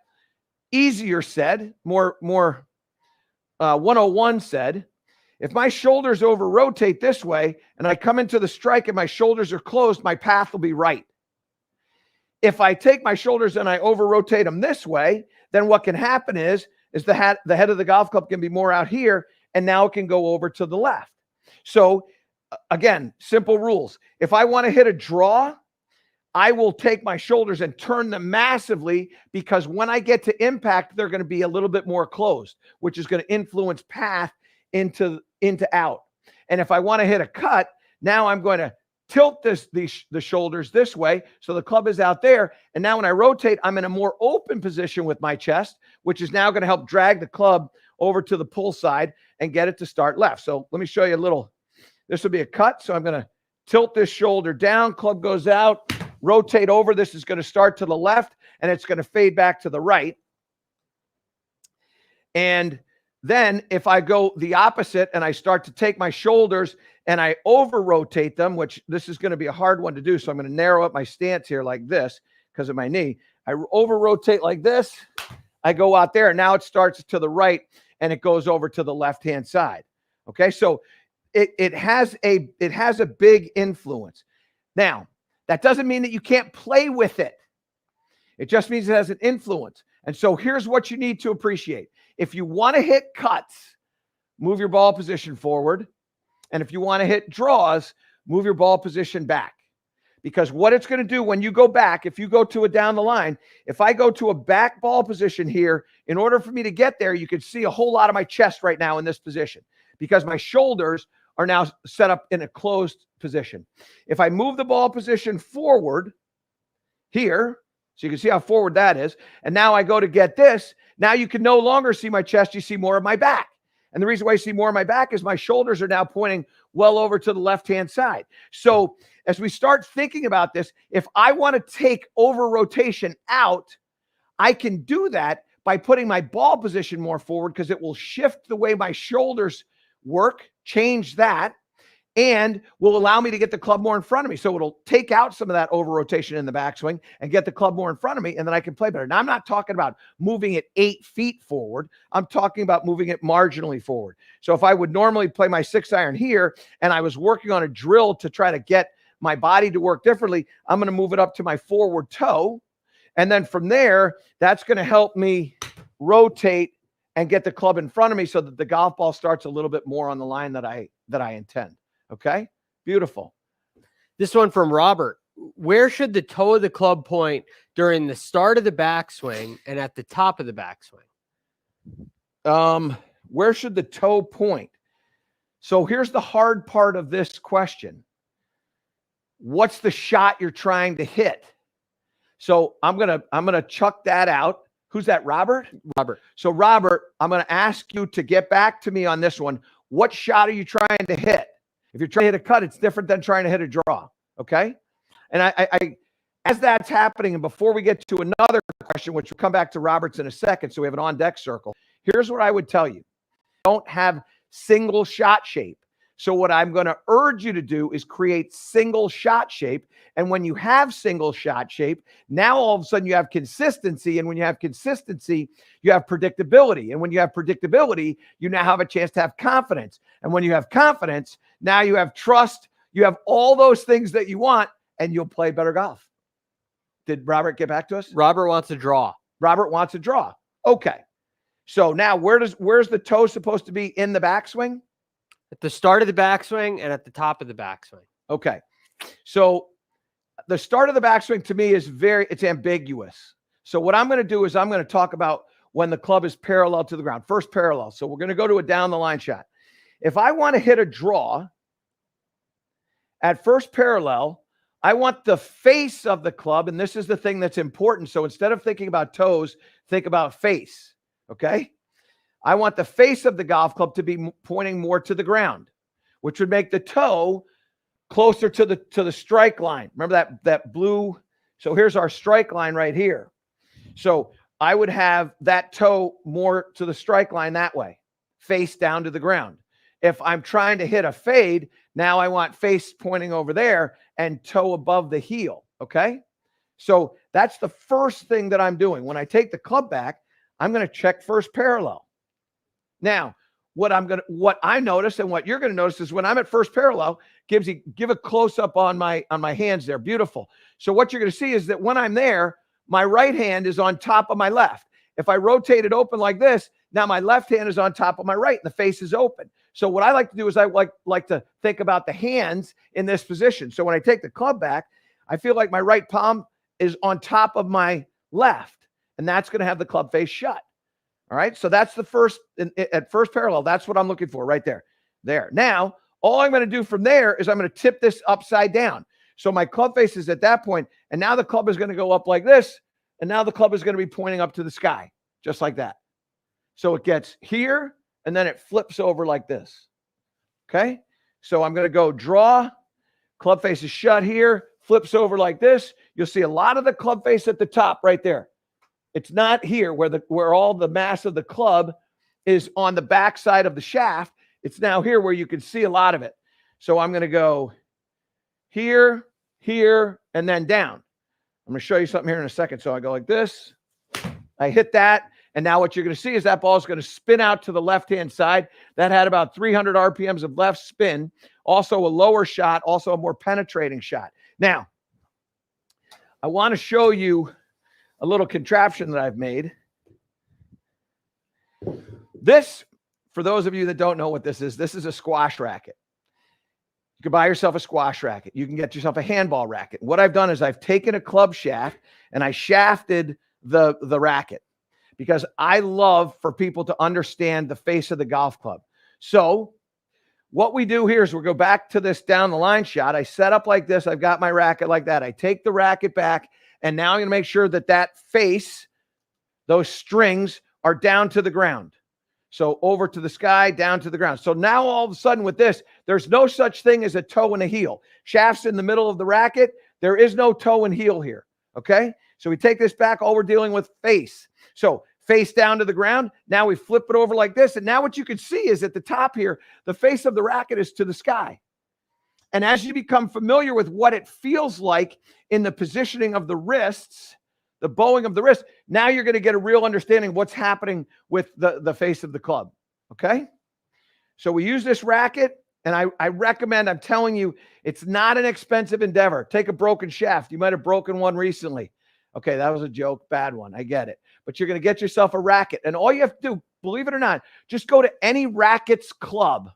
easier said, more 101 said, if my shoulders over rotate this way and I come into the strike and my shoulders are closed, my path will be right. If I take my shoulders and I over rotate them this way, then what can happen is the head of the golf club can be more out here, and now it can go over to the left. So again, simple rules. If I want to hit a draw, I will take my shoulders and turn them massively, because when I get to impact, they're going to be a little bit more closed, which is going to influence path into out. And if I want to hit a cut, now I'm going to tilt the shoulders this way, so the club is out there. And now when I rotate, I'm in a more open position with my chest, which is now going to help drag the club over to the pull side and get it to start left. So let me show you a little. This will be a cut. So I'm going to tilt this shoulder down, club goes out, rotate over. This is going to start to the left, and it's going to fade back to the right. And then if I go the opposite and I start to take my shoulders and I over rotate them, which this is going to be a hard one to do. So I'm going to narrow up my stance here like this because of my knee. I over rotate like this. I go out there, and now it starts to the right and it goes over to the left-hand side. Okay. So it has a big influence. Now, that doesn't mean that you can't play with it. It just means it has an influence. And so here's what you need to appreciate. If you want to hit cuts, move your ball position forward. And if you want to hit draws, move your ball position back. Because what it's going to do when you go back, if you go to a down the line, if I go to a back ball position here, in order for me to get there, you can see a whole lot of my chest right now in this position because my shoulders are now set up in a closed position. If I move the ball position forward here, so you can see how forward that is, and now I go to get this, now you can no longer see my chest, you see more of my back. And the reason why you see more of my back is my shoulders are now pointing well over to the left-hand side. So as we start thinking about this, if I want to take over rotation out, I can do that by putting my ball position more forward because it will shift the way my shoulders work, change that, and will allow me to get the club more in front of me. So it'll take out some of that over rotation in the backswing and get the club more in front of me, and then I can play better. Now, I'm not talking about moving it 8 feet forward. I'm talking about moving it marginally forward. So if I would normally play my 6-iron here and I was working on a drill to try to get my body to work differently, I'm going to move it up to my forward toe. And then from there, that's going to help me rotate and get the club in front of me so that the golf ball starts a little bit more on the line that I intend. Okay, beautiful. This one from Robert. Where should the toe of the club point during the start of the backswing and at the top of the backswing? Where should the toe point? So here's the hard part of this question. What's the shot you're trying to hit? So I'm gonna chuck that out. Who's that, Robert? Robert. So Robert, I'm gonna ask you to get back to me on this one. What shot are you trying to hit? If you're trying to hit a cut, it's different than trying to hit a draw, okay? And I as that's happening, and before we get to another question, which will come back to Robert's in a second, so we have an on-deck circle, here's what I would tell you. Don't have single shot shape. So what I'm going to urge you to do is create single shot shape. And when you have single shot shape, now all of a sudden you have consistency. And when you have consistency, you have predictability. And when you have predictability, you now have a chance to have confidence. And when you have confidence, now you have trust. You have all those things that you want, and you'll play better golf. Did Robert get back to us? Robert wants a draw. Robert wants a draw. Okay. So now where's the toe supposed to be in the backswing? At the start of the backswing and at the top of the backswing. Okay. So the start of the backswing to me is it's ambiguous. So what I'm going to do is I'm going to talk about when the club is parallel to the ground, first parallel. So we're going to go to a down the line shot. If I want to hit a draw at first parallel, I want the face of the club, and this is the thing that's important. So instead of thinking about toes, think about face. Okay. I want the face of the golf club to be pointing more to the ground, which would make the toe closer to the strike line. Remember that blue? So here's our strike line right here. So I would have that toe more to the strike line that way, face down to the ground. If I'm trying to hit a fade, now I want face pointing over there and toe above the heel. Okay. So that's the first thing that I'm doing. When I take the club back, I'm going to check first parallel. Now, what I notice and what you're going to notice is when I'm at first parallel, give a close up on my hands there. Beautiful. So what you're going to see is that when I'm there, my right hand is on top of my left. If I rotate it open like this, now my left hand is on top of my right and the face is open. So what I like to do is I like to think about the hands in this position. So when I take the club back, I feel like my right palm is on top of my left, and that's going to have the club face shut. All right. So that's the first at first parallel. That's what I'm looking for right there. There. Now, all I'm going to do from there is I'm going to tip this upside down. So my club face is at that point, and now the club is going to go up like this. And now the club is going to be pointing up to the sky, just like that. So it gets here, and then it flips over like this. Okay. So I'm going to go draw. Club face is shut here, flips over like this. You'll see a lot of the club face at the top right there. It's not here where all the mass of the club is on the back side of the shaft. It's now here where you can see a lot of it. So I'm going to go here, here, and then down. I'm going to show you something here in a second. So I go like this. I hit that. And now what you're going to see is that ball is going to spin out to the left-hand side. That had about 300 RPMs of left spin. Also a lower shot, also a more penetrating shot. Now, I want to show you a little contraption that I've made. This, for those of you that don't know what this is a squash racket. You can buy yourself a squash racket. You can get yourself a handball racket. What I've done is I've taken a club shaft and I shafted the racket because I love for people to understand the face of the golf club. So what we do here is we'll go back to this down the line shot. I set up like this. I've got my racket like that. I take the racket back. And now I'm going to make sure that face, those strings are down to the ground. So over to the sky, down to the ground. So now all of a sudden with this, there's no such thing as a toe and a heel. Shaft's in the middle of the racket. There is no toe and heel here. Okay. So we take this back. All we're dealing with face. So face down to the ground. Now we flip it over like this. And now what you can see is at the top here, the face of the racket is to the sky. And as you become familiar with what it feels like in the positioning of the wrists, the bowing of the wrist, now you're going to get a real understanding of what's happening with the face of the club. Okay? So we use this racket, and I recommend, I'm telling you, it's not an expensive endeavor. Take a broken shaft. You might have broken one recently. Okay, that was a joke, bad one. I get it. But you're going to get yourself a racket. And all you have to do, believe it or not, just go to any rackets club.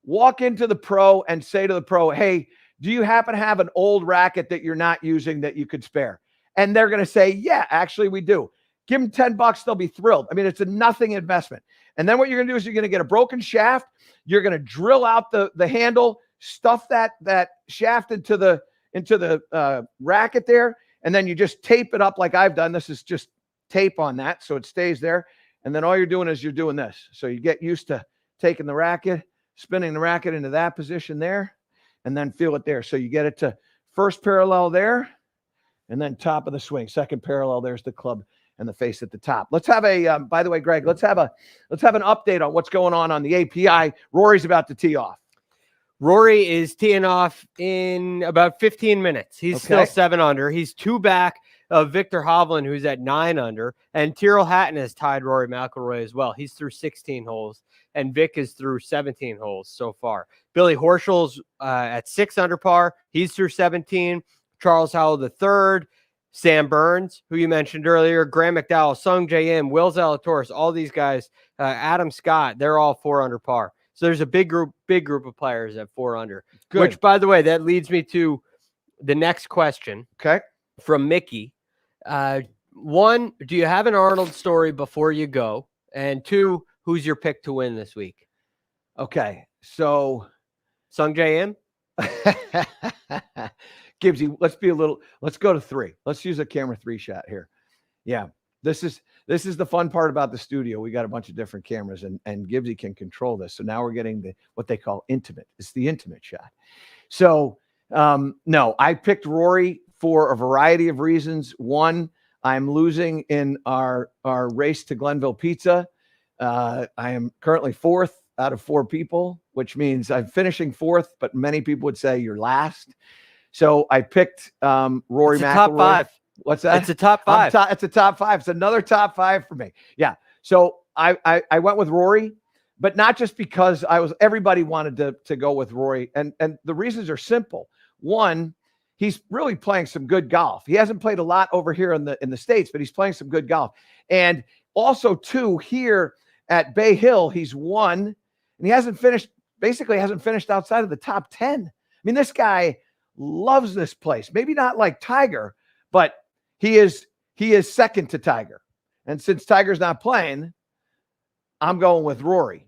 Walk into the pro and say to the pro, hey, do you happen to have an old racket that you're not using that you could spare? And they're going to say, yeah, actually we do. Give them $10. They'll be thrilled. I mean, it's a nothing investment. And then what you're going to do is you're going to get a broken shaft. You're going to drill out the handle, stuff that shaft into the racket there. And then you just tape it up like I've done. This is just tape on that. So it stays there. And then all you're doing is you're doing this. So you get used to taking the racket, spinning the racket into that position there, and then feel it there. So you get it to first parallel there, and then top of the swing. Second parallel, there's the club and the face at the top. Let's have a, by the way, Greg, let's have an update on what's going on the API. Rory's about to tee off. Rory is teeing off in about 15 minutes. He's still 7 under. He's 2 back of Victor Hovland, who's at 9 under. And Tyrrell Hatton has tied Rory McIlroy as well. He's through 16 holes. And Vic is through 17 holes so far. Billy Horschel's at 6 under par. He's through 17. Charles Howell III, Sam Burns, who you mentioned earlier, Graham McDowell, Sung J M, Will Zalatoris, all these guys, Adam Scott, they're all 4 under par. So there's a big group of players at 4 under. Good. Which, by the way, that leads me to the next question. Okay. From Mickey. 1, do you have an Arnold story before you go? And 2, who's your pick to win this week? Okay. So Sung J M? Gibbsy, let's go to 3. Let's use a camera 3 shot here. Yeah. This is the fun part about the studio. We got a bunch of different cameras, and Gibbsy can control this. So now we're getting what they call intimate. It's the intimate shot. So no, I picked Rory for a variety of reasons. 1, I'm losing in our race to Glenville Pizza. I am currently 4th out of 4 people, which means I'm finishing 4th, but many people would say you're last. So I picked Rory McIlroy. Top 5. What's that? It's a top 5. It's a top 5. It's another top 5 for me. Yeah. So I went with Rory, but not just because everybody wanted to go with Rory. And the reasons are simple. 1, he's really playing some good golf. He hasn't played a lot over here in the States, but he's playing some good golf. And also 2, here at Bay Hill, he's won, and he hasn't finished outside of the top 10. I mean, this guy loves this place. Maybe not like Tiger, but he is second to Tiger. And since Tiger's not playing, I'm going with Rory.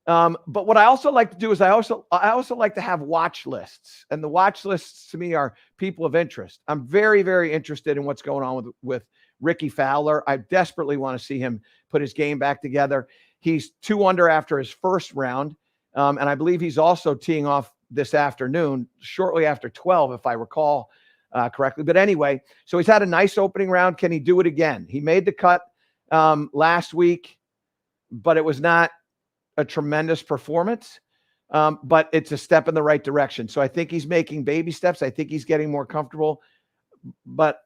But what I also like to do is I also like to have watch lists. And the watch lists to me are people of interest. I'm very, very interested in what's going on with Ricky Fowler. I desperately want to see him put his game back together. He's 2 under after his first round. And I believe he's also teeing off this afternoon, shortly after 12, if I recall correctly. But anyway, so he's had a nice opening round. Can he do it again? He made the cut last week, but it was not a tremendous performance. But it's a step in the right direction. So I think he's making baby steps. I think he's getting more comfortable, but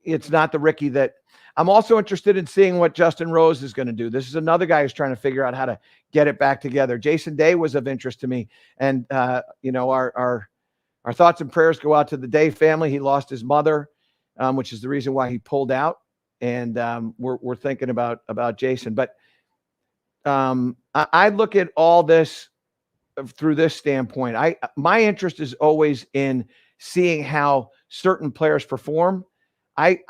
it's not the Ricky that I'm also interested in seeing what Justin Rose is going to do. This is another guy who's trying to figure out how to get it back together. Jason Day was of interest to me. And, our thoughts and prayers go out to the Day family. He lost his mother, which is the reason why he pulled out. And we're thinking about Jason. But I look at all this through this standpoint. My interest is always in seeing how certain players perform. I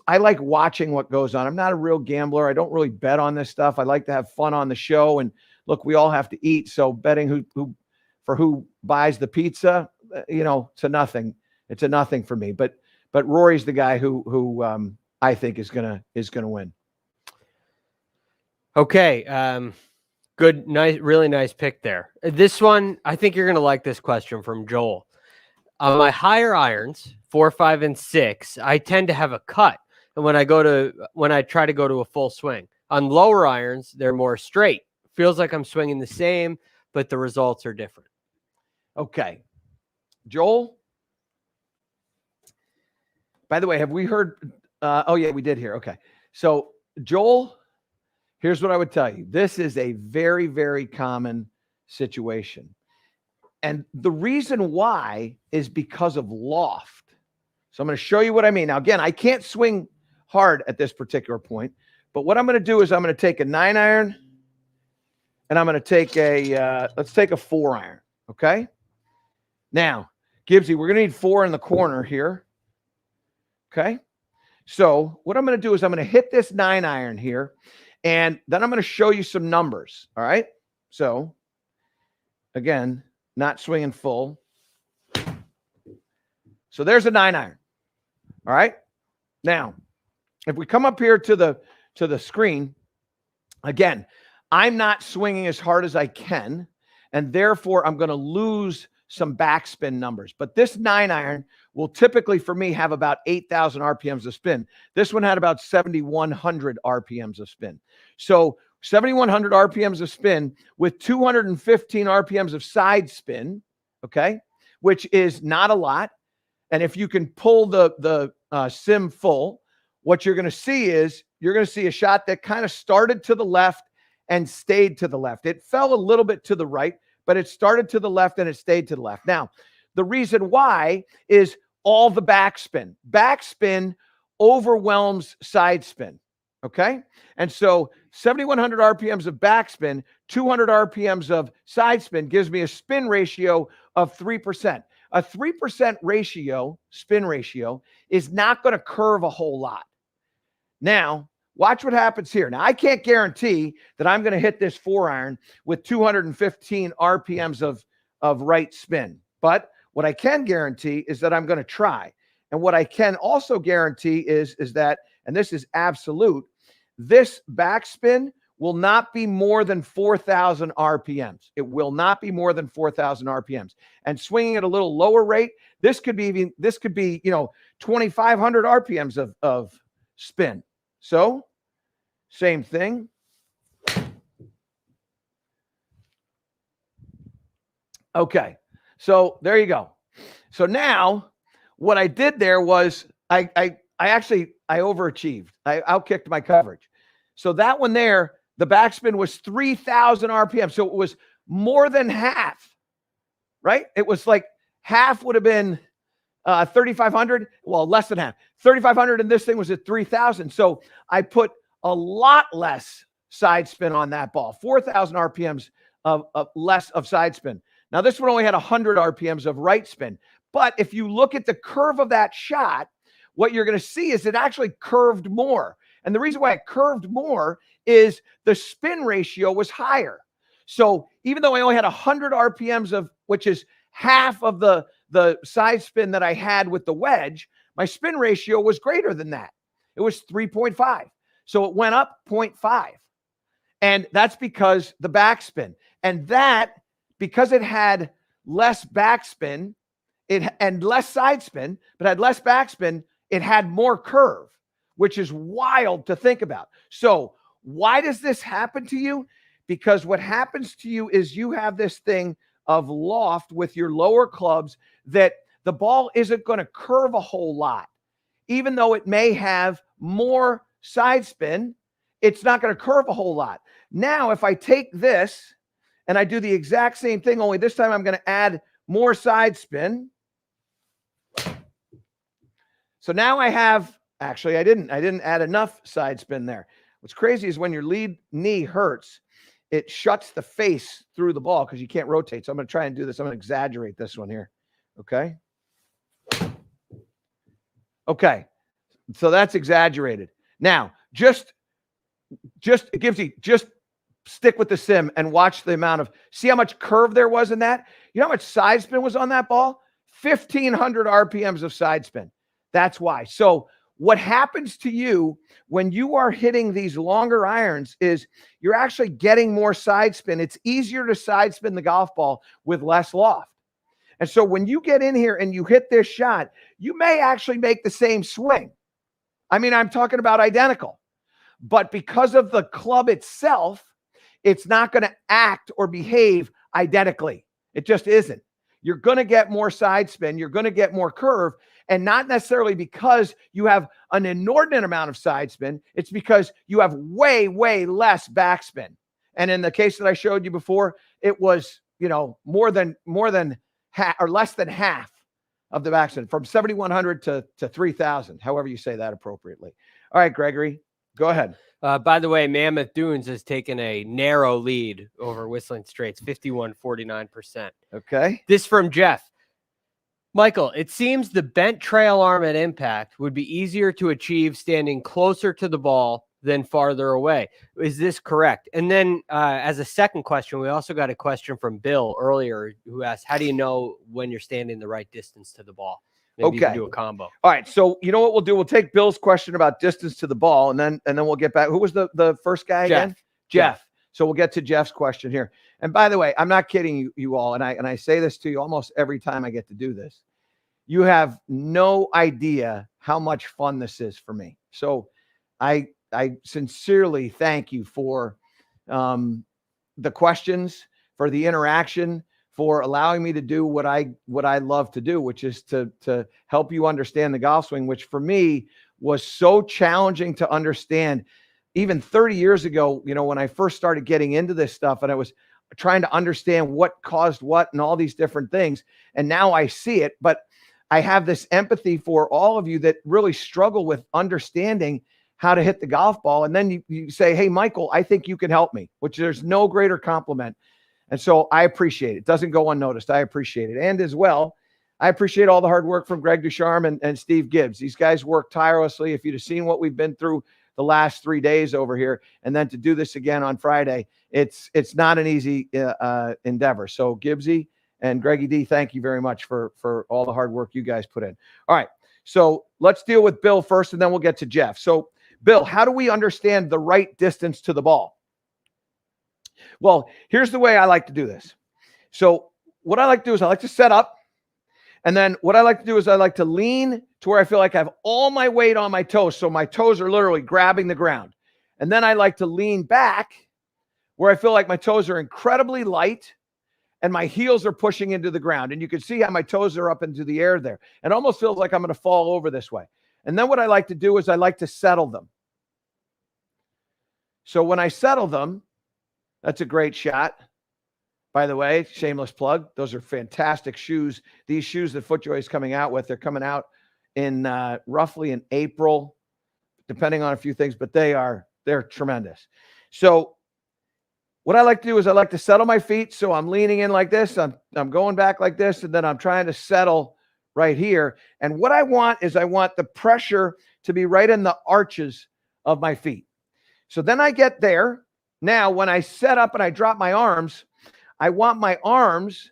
like watching what goes on. I'm not a real gambler. I don't really bet on this stuff. I like to have fun on the show. And look, we all have to eat. So betting who buys the pizza, it's a nothing. It's a nothing for me. But Rory's the guy who I think is gonna win. Okay. Good, nice, really nice pick there. This one, I think you're gonna like this question from Joel. On my higher irons, 4, 5, and 6, I tend to have a cut and when I try to go to a full swing. On lower irons, they're more straight. Feels like I'm swinging the same, but the results are different. Okay. Joel? By the way, have we heard? Oh, yeah, we did hear. Okay. So, Joel, here's what I would tell you. This is a very, very common situation. And the reason why is because of loft. So I'm going to show you what I mean. Now, again, I can't swing hard at this particular point, but what I'm going to do is I'm going to take a 9-iron and I'm going to take let's take a 4-iron. Okay. Now, Gibbsy, we're going to need 4 in the corner here. Okay. So what I'm going to do is I'm going to hit this 9-iron here, and then I'm going to show you some numbers. All right. So again, not swinging full. So there's a 9-iron. All right. Now, if we come up here to the screen, again, I'm not swinging as hard as I can, and therefore I'm going to lose some backspin numbers. But this 9-iron will typically, for me, have about 8,000 RPMs of spin. This one had about 7,100 RPMs of spin. So 7,100 RPMs of spin with 215 RPMs of side spin, okay, which is not a lot. And if you can pull the sim full, what you're going to see is you're going to see a shot that kind of started to the left and stayed to the left. It fell a little bit to the right, but it started to the left and it stayed to the left. Now, the reason why is all the backspin. Backspin overwhelms side spin, okay? And so 7,100 RPMs of backspin, 200 RPMs of side spin gives me a spin ratio of 3%. A 3% ratio, spin ratio, is not going to curve a whole lot. Now, watch what happens here. Now, I can't guarantee that I'm going to hit this 4-iron with 215 RPMs of right spin. But what I can guarantee is that I'm going to try. And what I can also guarantee is that, and this is absolute, this backspin will not be more than 4,000 RPMs. It will not be more than 4,000 RPMs. And swinging at a little lower rate, this could be 2,500 RPMs of spin. So, same thing. Okay, so there you go. So now, what I did there was I overachieved. I outkicked my coverage. So that one there, the backspin was 3,000 RPM. So it was more than half, right? It was like half would have been 3,500. Well, less than half. 3,500, and this thing was at 3,000. So I put a lot less side spin on that ball. 4,000 RPMs of less of side spin. Now, this one only had 100 RPMs of right spin. But if you look at the curve of that shot, what you're going to see is it actually curved more. And the reason why it curved more is the spin ratio was higher. So even though I only had 100 RPMs of, which is half of the side spin that I had with the wedge, my spin ratio was greater than that. It was 3.5. So it went up 0.5. And that's because the backspin. And that, because it had less backspin, and less side spin, but had less backspin, it had more curve, which is wild to think about. So why does this happen to you? Because what happens to you is you have this thing of loft with your lower clubs that the ball isn't going to curve a whole lot. Even though it may have more side spin, it's not going to curve a whole lot. Now, if I take this and I do the exact same thing, only this time I'm going to add more side spin. So now I have, actually, I didn't add enough side spin there. What's crazy is when your lead knee hurts, it shuts the face through the ball because you can't rotate. So I'm going to try and do this. I'm going to exaggerate this one here. Okay. Okay. So that's exaggerated. Now, just it gives you, just stick with the sim and watch the amount of, see how much curve there was in that? You know how much side spin was on that ball? 1,500 RPMs of side spin. That's why. So what happens to you when you are hitting these longer irons is you're actually getting more side spin. It's easier to side spin the golf ball with less loft. And so when you get in here and you hit this shot, you may actually make the same swing. I mean, I'm talking about identical. But because of the club itself, it's not going to act or behave identically. It just isn't. You're going to get more side spin. You're going to get more curve. And not necessarily because you have an inordinate amount of side spin. It's because you have way, way less backspin. And in the case that I showed you before, it was, more than half or less than half of the backspin, from 7,100 to 3,000, however you say that appropriately. All right, Gregory, go ahead. By the way, Mammoth Dunes has taken a narrow lead over Whistling Straits, 51.49%. Okay. This from Jeff. Michael, it seems the bent trail arm at impact would be easier to achieve standing closer to the ball than farther away. Is this correct? And then as a second question, we also got a question from Bill earlier who asked, how do you know when you're standing the right distance to the ball? Maybe you can do a combo. All right. So you know what we'll do? We'll take Bill's question about distance to the ball, and then we'll get back. Who was the first guy again? Jeff. So we'll get to Jeff's question here. And by the way, I'm not kidding you all. And I say this to you almost every time I get to do this. You have no idea how much fun this is for me. So I sincerely thank you for the questions, for the interaction, for allowing me to do what I love to do, which is to help you understand the golf swing, which for me was so challenging to understand. Even 30 years ago, when I first started getting into this stuff and I was trying to understand what caused what and all these different things. And now I see it, but I have this empathy for all of you that really struggle with understanding how to hit the golf ball. And then you say, hey, Michael, I think you can help me, which there's no greater compliment. And so I appreciate it. It doesn't go unnoticed. I appreciate it. And as well, I appreciate all the hard work from Greg Ducharme and Steve Gibbs. These guys work tirelessly. If you'd have seen what we've been through the last 3 days over here, and then to do this again on Friday, it's not an easy endeavor. So Gibbsy and Greggy D, thank you very much for all the hard work you guys put in. All right. So let's deal with Bill first, and then we'll get to Jeff. So Bill, how do we understand the right distance to the ball? Well, here's the way I like to do this. So what I like to do is I like to set up. And then what I like to do is I like to lean to where I feel like I have all my weight on my toes. So my toes are literally grabbing the ground. And then I like to lean back where I feel like my toes are incredibly light and my heels are pushing into the ground. And you can see how my toes are up into the air there. It almost feels like I'm going to fall over this way. And then what I like to do is I like to settle them. So when I settle them, that's a great shot. By the way, shameless plug. Those are fantastic shoes. These shoes that FootJoy is coming out with, they're coming out in roughly in April, depending on a few things, but they're tremendous. So what I like to do is I like to settle my feet. So I'm leaning in like this. I'm going back like this, and then I'm trying to settle right here. And what I want is I want the pressure to be right in the arches of my feet. So then I get there. Now, when I set up and I drop my arms, I want my arms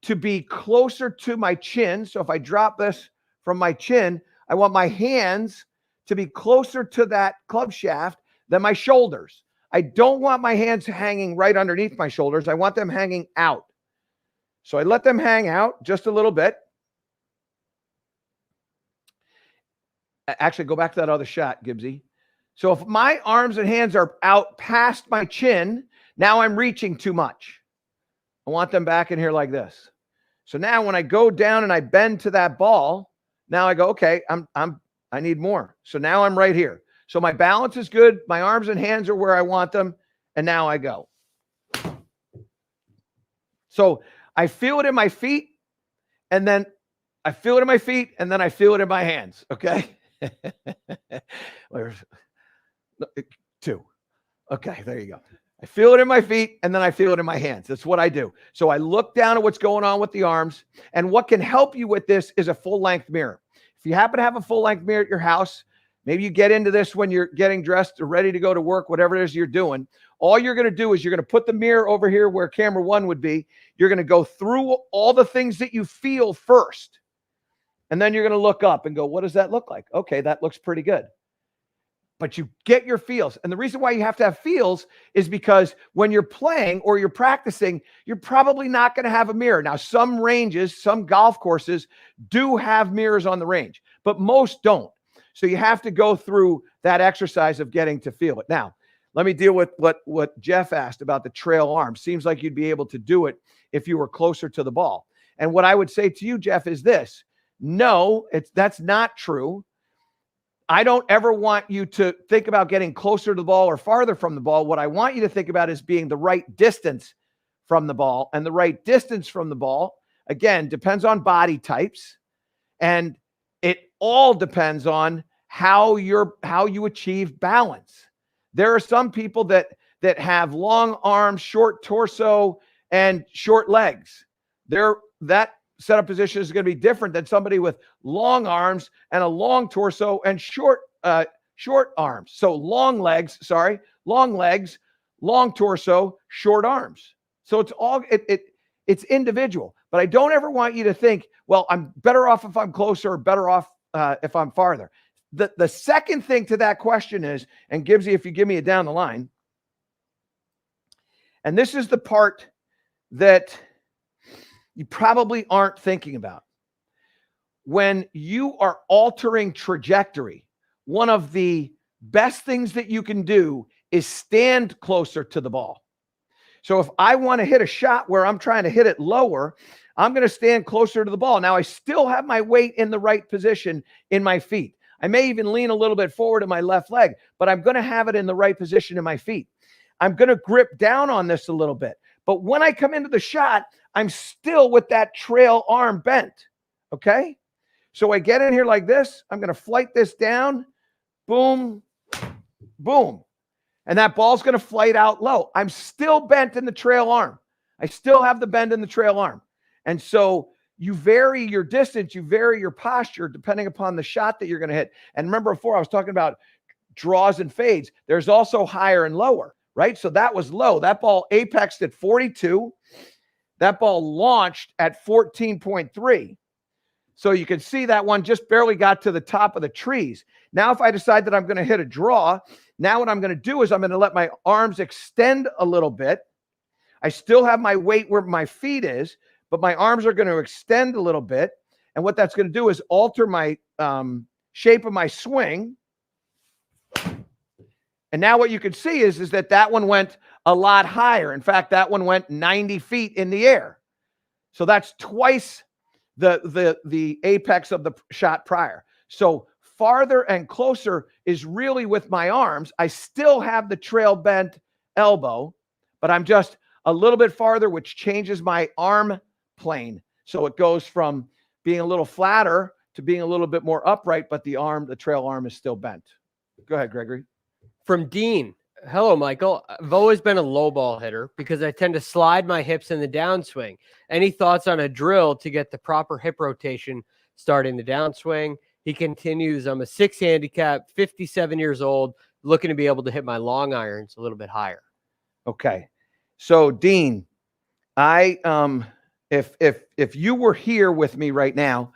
to be closer to my chin. So if I drop this from my chin, I want my hands to be closer to that club shaft than my shoulders. I don't want my hands hanging right underneath my shoulders. I want them hanging out. So I let them hang out just a little bit. Actually, go back to that other shot, Gibbsy. So if my arms and hands are out past my chin, now I'm reaching too much. I want them back in here like this. So now when I go down and I bend to that ball, now I go, okay, I need more. So now I'm right here. So my balance is good. My arms and hands are where I want them. And now I go. So I feel it in my feet, and then I feel it in my feet, and then I feel it in my hands. Okay. There's 2. Okay, there you go. I feel it in my feet, and then I feel it in my hands. That's what I do. So I look down at what's going on with the arms, and what can help you with this is a full-length mirror. If you happen to have a full-length mirror at your house, maybe you get into this when you're getting dressed or ready to go to work, whatever it is you're doing. All you're going to do is you're going to put the mirror over here where camera 1 would be. You're going to go through all the things that you feel first, and then you're going to look up and go, what does that look like? Okay, that looks pretty good. But you get your feels. And the reason why you have to have feels is because when you're playing or you're practicing, you're probably not going to have a mirror. Now, some ranges, some golf courses do have mirrors on the range, but most don't. So you have to go through that exercise of getting to feel it. Now, let me deal with what Jeff asked about the trail arm. Seems like you'd be able to do it if you were closer to the ball. And what I would say to you, Jeff, is this. No, that's not true. I don't ever want you to think about getting closer to the ball or farther from the ball. What I want you to think about is being the right distance from the ball. And the right distance from the ball, again, depends on body types. And it all depends on how you achieve balance. There are some people that have long arms, short torso, and short legs. That setup position is going to be different than somebody with long arms and a long torso and short arms. So long legs, long torso, short arms. So it's individual. But I don't ever want you to think, well, I'm better off if I'm closer or better off if I'm farther. The second thing to that question is, and gives you, if you give me it down the line, and this is the part that you probably aren't thinking about. When you are altering trajectory, one of the best things that you can do is stand closer to the ball. So if I want to hit a shot where I'm trying to hit it lower, I'm going to stand closer to the ball. Now I still have my weight in the right position in my feet. I may even lean a little bit forward in my left leg, but I'm going to have it in the right position in my feet. I'm going to grip down on this a little bit. But when I come into the shot, I'm still with that trail arm bent, okay? So I get in here like this. I'm going to flight this down. Boom, boom. And that ball's going to flight out low. I'm still bent in the trail arm. I still have the bend in the trail arm. And so you vary your distance, you vary your posture depending upon the shot that you're going to hit. And remember before I was talking about draws and fades, there's also higher and lower, right? So that was low. That ball apexed at 42. That ball launched at 14.3. So you can see that one just barely got to the top of the trees. Now, if I decide that I'm going to hit a draw, now what I'm going to do is I'm going to let my arms extend a little bit. I still have my weight where my feet is, but my arms are going to extend a little bit. And what that's going to do is alter my shape of my swing. And now what you can see is that one went a lot higher. In fact, that one went 90 feet in the air. So that's twice the apex of the shot prior. So farther and closer is really with my arms. I still have the trail bent elbow, but I'm just a little bit farther, which changes my arm plane. So it goes from being a little flatter to being a little bit more upright, but the trail arm is still bent. Go ahead, Gregory. From Dean. Hello, Michael. I've always been a low ball hitter because I tend to slide my hips in the downswing. Any thoughts on a drill to get the proper hip rotation starting the downswing? He continues, I'm a 6 handicap, 57 years old, looking to be able to hit my long irons a little bit higher. Okay. So Dean, if you were here with me right now,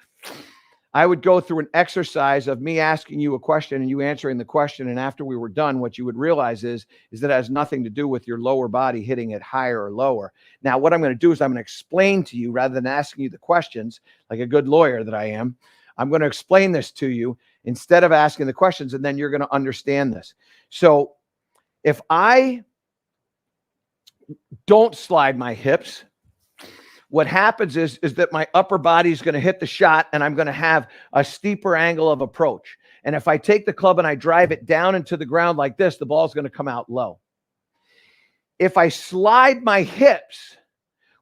I would go through an exercise of me asking you a question and you answering the question. And after we were done, what you would realize is that it has nothing to do with your lower body hitting it higher or lower. Now, what I'm going to do is I'm going to explain to you rather than asking you the questions like a good lawyer that I am. I'm going to explain this to you instead of asking the questions, and then you're going to understand this. So if I don't slide my hips, what happens is that my upper body is going to hit the shot and I'm going to have a steeper angle of approach. And if I take the club and I drive it down into the ground like this, the ball is going to come out low. If I slide my hips,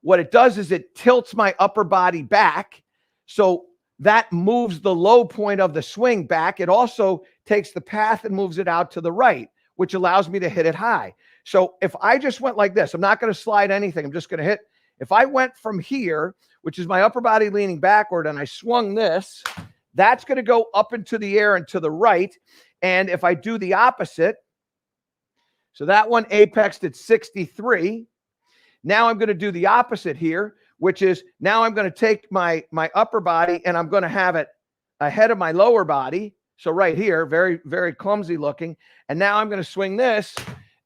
what it does is it tilts my upper body back. So that moves the low point of the swing back. It also takes the path and moves it out to the right, which allows me to hit it high. So if I just went like this, I'm not going to slide anything. I'm just going to hit. If I went from here, which is my upper body leaning backward, and I swung this, that's going to go up into the air and to the right. And if I do the opposite, so that one apexed at 63. Now I'm going to do the opposite here, which is now I'm going to take my upper body and I'm going to have it ahead of my lower body. So right here, very, very clumsy looking. And now I'm going to swing this.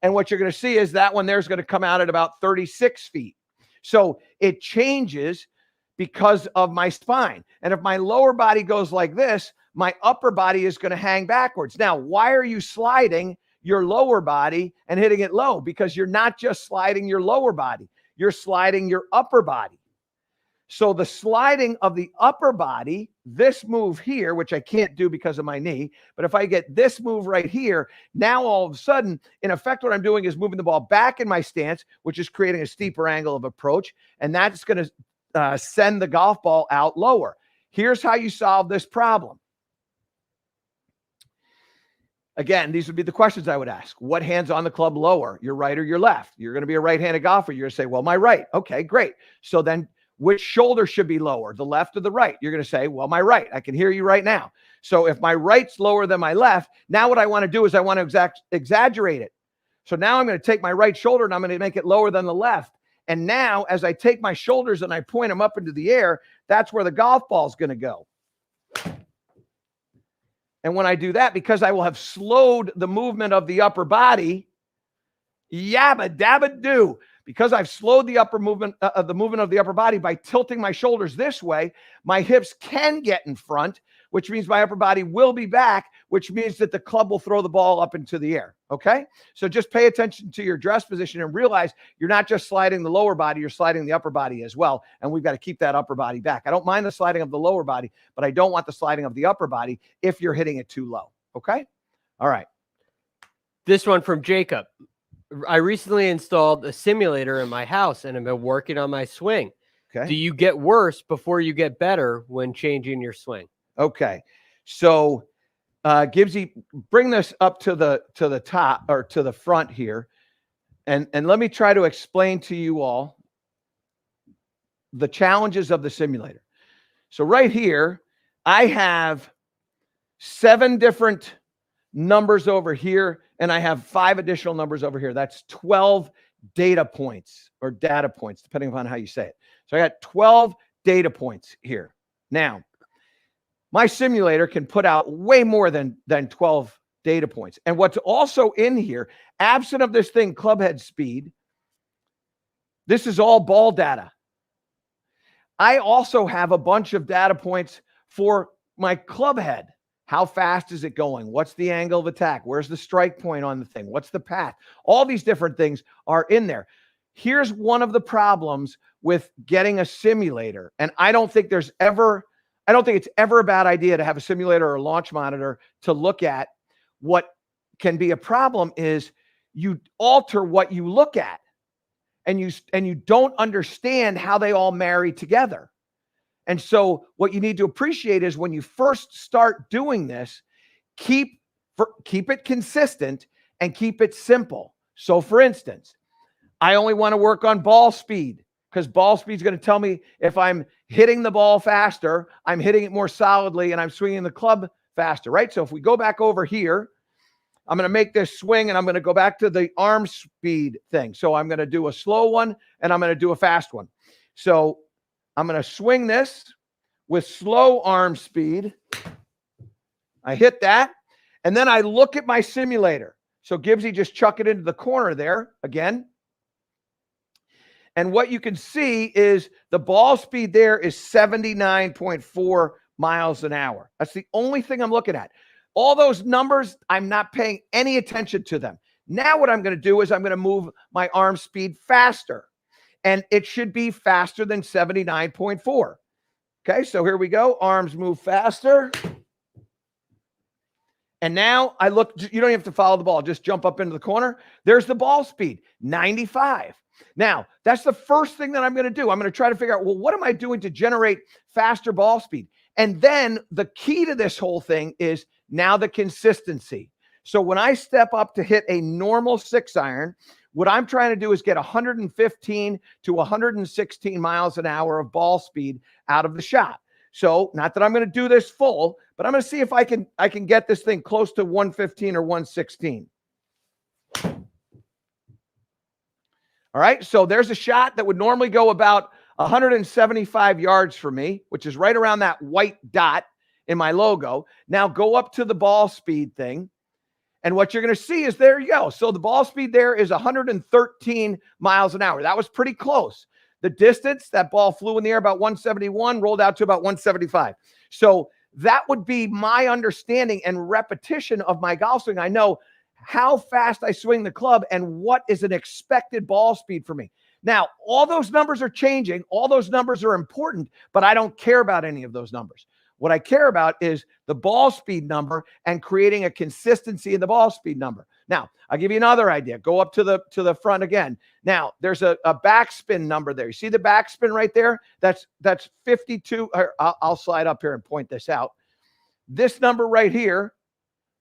And what you're going to see is that one there's going to come out at about 36 feet. So it changes because of my spine. And if my lower body goes like this, my upper body is going to hang backwards. Now, why are you sliding your lower body and hitting it low? Because you're not just sliding your lower body, you're sliding your upper body. So the sliding of the upper body, this move here, which I can't do because of my knee, but if I get this move right here, now all of a sudden, in effect, what I'm doing is moving the ball back in my stance, which is creating a steeper angle of approach, and that's going to send the golf ball out lower. Here's how you solve this problem. Again, these would be the questions I would ask. What hand's on the club lower, your right or your left? You're going to be a right-handed golfer. You're going to say, well, my right. Okay, great. So then which shoulder should be lower, the left or the right? You're going to say, well, my right. I can hear you right now. So if my right's lower than my left, now what I want to do is I want to exaggerate it. So now I'm going to take my right shoulder and I'm going to make it lower than the left. And now as I take my shoulders and I point them up into the air, that's where the golf ball is going to go. And when I do that, because I will have slowed the movement of the upper body, yabba dabba do. Because I've slowed the upper movement of the movement of the upper body by tilting my shoulders this way, my hips can get in front, which means my upper body will be back, which means that the club will throw the ball up into the air. Okay? So just pay attention to your dress position and realize you're not just sliding the lower body, you're sliding the upper body as well. And we've got to keep that upper body back. I don't mind the sliding of the lower body, but I don't want the sliding of the upper body if you're hitting it too low. Okay? All right. This one from Jacob. I recently installed a simulator in my house and have been working on my swing. Okay. Do you get worse before you get better when changing your swing? Okay. So Gibbsy, bring this up to the top or to the front here. And let me try to explain to you all the challenges of the simulator. So right here, I have 7 different numbers over here, and I have 5 additional numbers over here. That's 12 data points or data points, depending upon how you say it. So I got 12 data points here. Now, my simulator can put out way more than 12 data points. And what's also in here, absent of this thing, club head speed, this is all ball data. I also have a bunch of data points for my club head. How fast is it going? What's the angle of attack? Where's the strike point on the thing? What's the path? All these different things are in there. Here's one of the problems with getting a simulator. And I don't think it's ever a bad idea to have a simulator or a launch monitor to look at. What can be a problem is you alter what you look at and you don't understand how they all marry together. And so what you need to appreciate is when you first start doing this, keep it consistent and keep it simple. So for instance, I only want to work on ball speed because ball speed is going to tell me if I'm hitting the ball faster, I'm hitting it more solidly, and I'm swinging the club faster, right? So if we go back over here, I'm going to make this swing and I'm going to go back to the arm speed thing. So I'm going to do a slow one and I'm going to do a fast one. So I'm going to swing this with slow arm speed. I hit that. And then I look at my simulator. So Gibbsy, just chuck it into the corner there again. And what you can see is the ball speed there is 79.4 miles an hour. That's the only thing I'm looking at. All those numbers, I'm not paying any attention to them. Now what I'm going to do is I'm going to move my arm speed faster. And it should be faster than 79.4. Okay, so here we go. Arms move faster. And now I look, you don't have to follow the ball. Just jump up into the corner. There's the ball speed, 95. Now, that's the first thing that I'm going to do. I'm going to try to figure out, well, what am I doing to generate faster ball speed? And then the key to this whole thing is now the consistency. So when I step up to hit a normal 6-iron, what I'm trying to do is get 115 to 116 miles an hour of ball speed out of the shot. So not that I'm going to do this full, but I'm going to see if I can get this thing close to 115 or 116. All right. So there's a shot that would normally go about 175 yards for me, which is right around that white dot in my logo. Now go up to the ball speed thing. And what you're going to see is there you go. So the ball speed there is 113 miles an hour. That was pretty close. The distance, that ball flew in the air about 171, rolled out to about 175. So that would be my understanding and repetition of my golf swing. I know how fast I swing the club and what is an expected ball speed for me. Now, all those numbers are changing. All those numbers are important, but I don't care about any of those numbers. What I care about is the ball speed number and creating a consistency in the ball speed number. Now, I'll give you another idea. Go up to the front again. Now, there's a backspin number there. You see the backspin right there? That's 52. I'll slide up here and point this out. This number right here,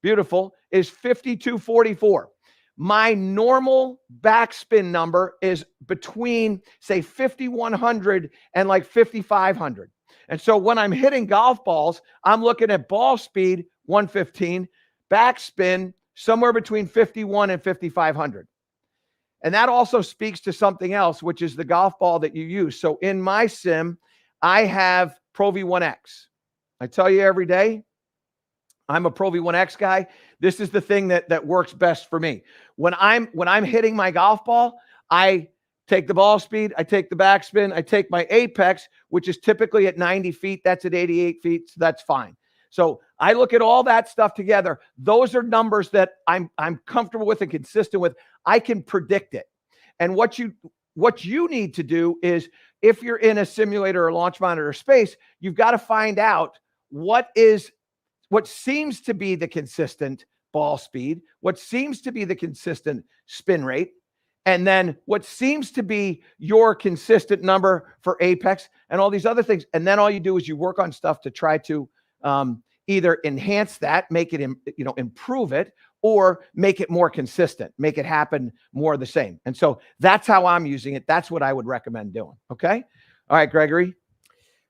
beautiful, is 5244. My normal backspin number is between, say, 5,100 and like 5,500. And so when I'm hitting golf balls, I'm looking at ball speed 115, backspin somewhere between 51 and 5,500. And that also speaks to something else, which is the golf ball that you use. So in my sim, I have Pro V1X. I tell you every day, I'm a Pro V1X guy. This is the thing that works best for me. When I'm hitting my golf ball, I take the ball speed, I take the backspin, I take my apex, which is typically at 90 feet. That's at 88 feet. So that's fine. So I look at all that stuff together. Those are numbers that I'm comfortable with and consistent with. I can predict it. And what you need to do is, if you're in a simulator or launch monitor space, you've got to find out what seems to be the consistent ball speed, what seems to be the consistent spin rate, and then what seems to be your consistent number for apex and all these other things. And then all you do is you work on stuff to try to either enhance that, make it, improve it, or make it more consistent, make it happen more the same. And so that's how I'm using it. That's what I would recommend doing. Okay. All right, Gregory.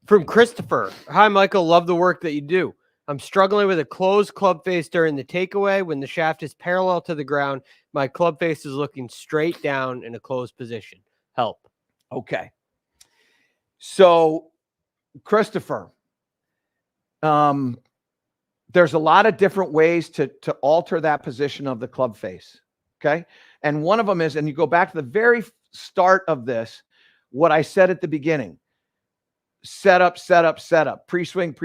From Christopher. Hi, Michael. Love the work that you do. I'm struggling with a closed club face during the takeaway. When the shaft is parallel to the ground, my club face is looking straight down in a closed position. Help. Okay. So, Christopher, there's a lot of different ways to alter that position of the club face. Okay. And one of them is, and you go back to the very start of this, what I said at the beginning. Setup, pre-swing,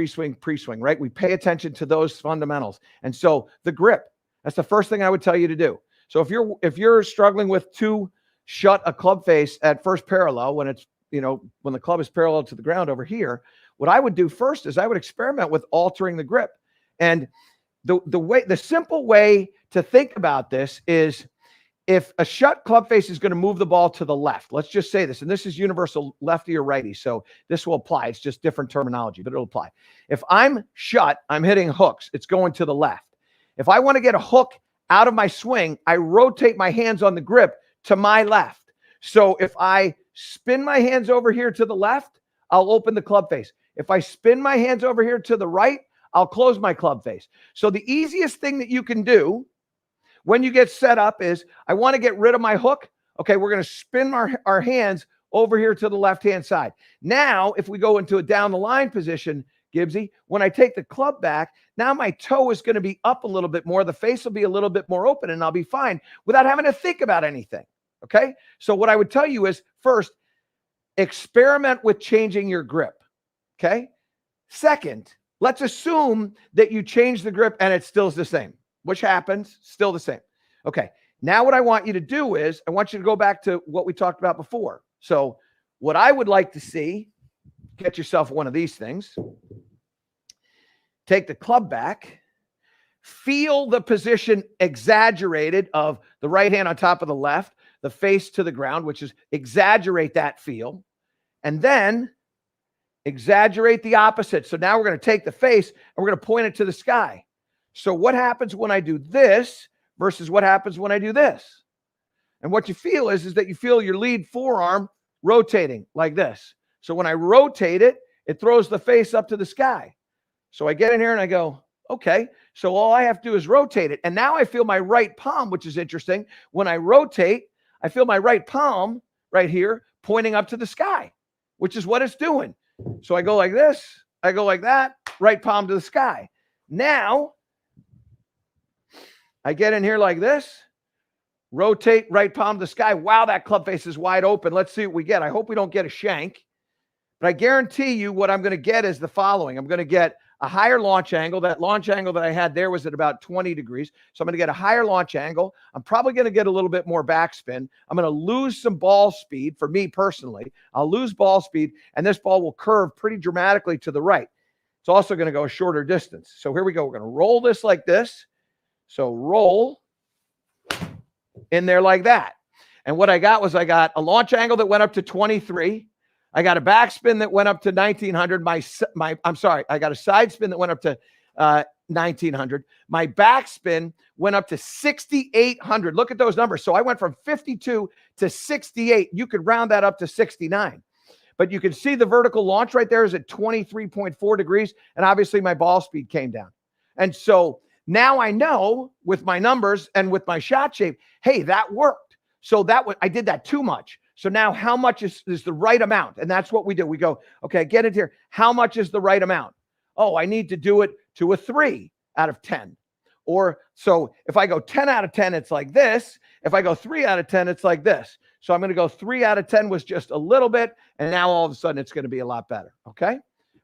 right? We pay attention to those fundamentals. And so the grip, that's the first thing I would tell you to do. So if you're struggling with to shut a club face at first parallel, when it's, when the club is parallel to the ground over here, what I would do first is I would experiment with altering the grip. And the simple way to think about this is, if a shut club face is going to move the ball to the left, let's just say this, and this is universal lefty or righty, so this will apply. It's just different terminology, but it'll apply. If I'm shut, I'm hitting hooks, it's going to the left. If I want to get a hook out of my swing, I rotate my hands on the grip to my left. So if I spin my hands over here to the left, I'll open the club face. If I spin my hands over here to the right, I'll close my club face. So the easiest thing that you can do when you get set up is, I want to get rid of my hook. Okay, we're going to spin our hands over here to the left-hand side. Now, if we go into a down the line position, Gibbsy, when I take the club back, now my toe is going to be up a little bit more. The face will be a little bit more open, and I'll be fine without having to think about anything. Okay, so what I would tell you is, first, experiment with changing your grip. Okay, second, let's assume that you change the grip and it still is the same. Which happens, still the same. Okay, now what I want you to do is, I want you to go back to what we talked about before. So what I would like to see, get yourself one of these things. Take the club back. Feel the position exaggerated of the right hand on top of the left, the face to the ground, which is exaggerate that feel. And then exaggerate the opposite. So now we're going to take the face and we're going to point it to the sky. So what happens when I do this versus what happens when I do this? And what you feel is that you feel your lead forearm rotating like this. So when I rotate it, it throws the face up to the sky. So I get in here and I go, okay, so all I have to do is rotate it. And now I feel my right palm, which is interesting. When I rotate, I feel my right palm right here pointing up to the sky, which is what it's doing. So I go like this, I go like that, right palm to the sky. Now, I get in here like this, rotate right palm to the sky. Wow, that club face is wide open. Let's see what we get. I hope we don't get a shank, but I guarantee you what I'm going to get is the following. I'm going to get a higher launch angle. That launch angle that I had there was at about 20 degrees. So I'm going to get a higher launch angle. I'm probably going to get a little bit more backspin. I'm going to lose some ball speed for me personally. I'll lose ball speed, and this ball will curve pretty dramatically to the right. It's also going to go a shorter distance. So here we go. We're going to roll this like this. So roll in there like that. And what I got was I got a launch angle that went up to 23. I got a backspin that went up to 1900. I got a side spin that went up to 1900. My backspin went up to 6800. Look at those numbers. So I went from 52 to 68. You could round that up to 69. But you can see the vertical launch right there is at 23.4 degrees. And obviously my ball speed came down. And so now I know with my numbers and with my shot shape, hey, that worked. So I did that too much. So now how much is the right amount? And that's what we do. We go, okay, get it here. How much is the right amount? Oh, I need to do it to a 3 out of 10. Or so if I go 10 out of 10, it's like this. If I go 3 out of 10, it's like this. So I'm going to go 3 out of 10 was just a little bit. And now all of a sudden it's going to be a lot better. Okay. All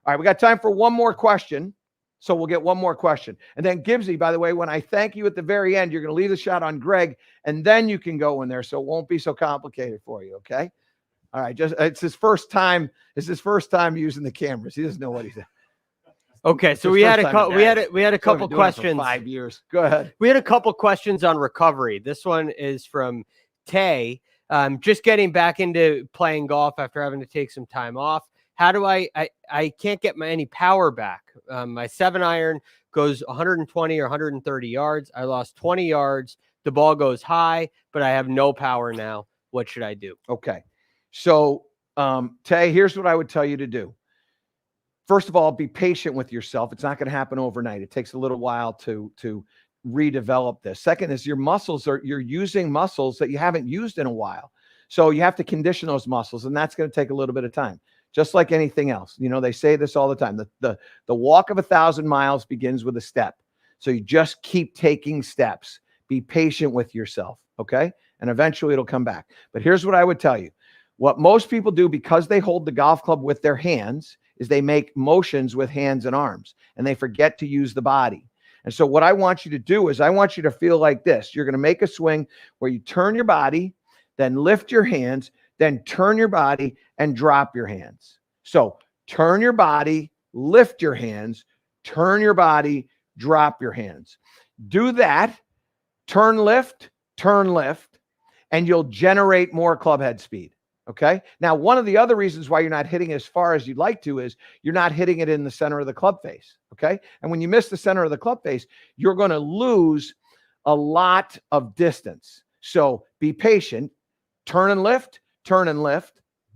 right. We got time for one more question. So we'll get one more question. And then Gibbsy, by the way, when I thank you at the very end, you're going to leave the shot on Greg, and then you can go in there. So it won't be so complicated for you. Okay. All right. It's his first time. It's his first time using the cameras. He doesn't know what he's doing. Okay. So we had a couple questions. 5 years. Go ahead. We had a couple questions on recovery. This one is from Tay. Just getting back into playing golf after having to take some time off. How do I can't get any power back. My 7-iron goes 120 or 130 yards. I lost 20 yards. The ball goes high, but I have no power now. What should I do? Okay. So, Tay, here's what I would tell you to do. First of all, be patient with yourself. It's not going to happen overnight. It takes a little while to redevelop this. Second is you're using muscles that you haven't used in a while. So you have to condition those muscles, and that's going to take a little bit of time. Just like anything else. You know, they say this all the time. The walk of 1,000 miles begins with a step. So you just keep taking steps. Be patient with yourself, okay? And eventually it'll come back. But here's what I would tell you. What most people do, because they hold the golf club with their hands, is they make motions with hands and arms, and they forget to use the body. And so what I want you to do is I want you to feel like this. You're going to make a swing where you turn your body, then lift your hands, then turn your body and drop your hands. So turn your body, lift your hands, turn your body, drop your hands. Do that, turn, lift, and you'll generate more club head speed. Okay. Now, one of the other reasons why you're not hitting as far as you'd like to is you're not hitting it in the center of the club face. Okay. And when you miss the center of the club face, you're going to lose a lot of distance. So be patient, turn and lift,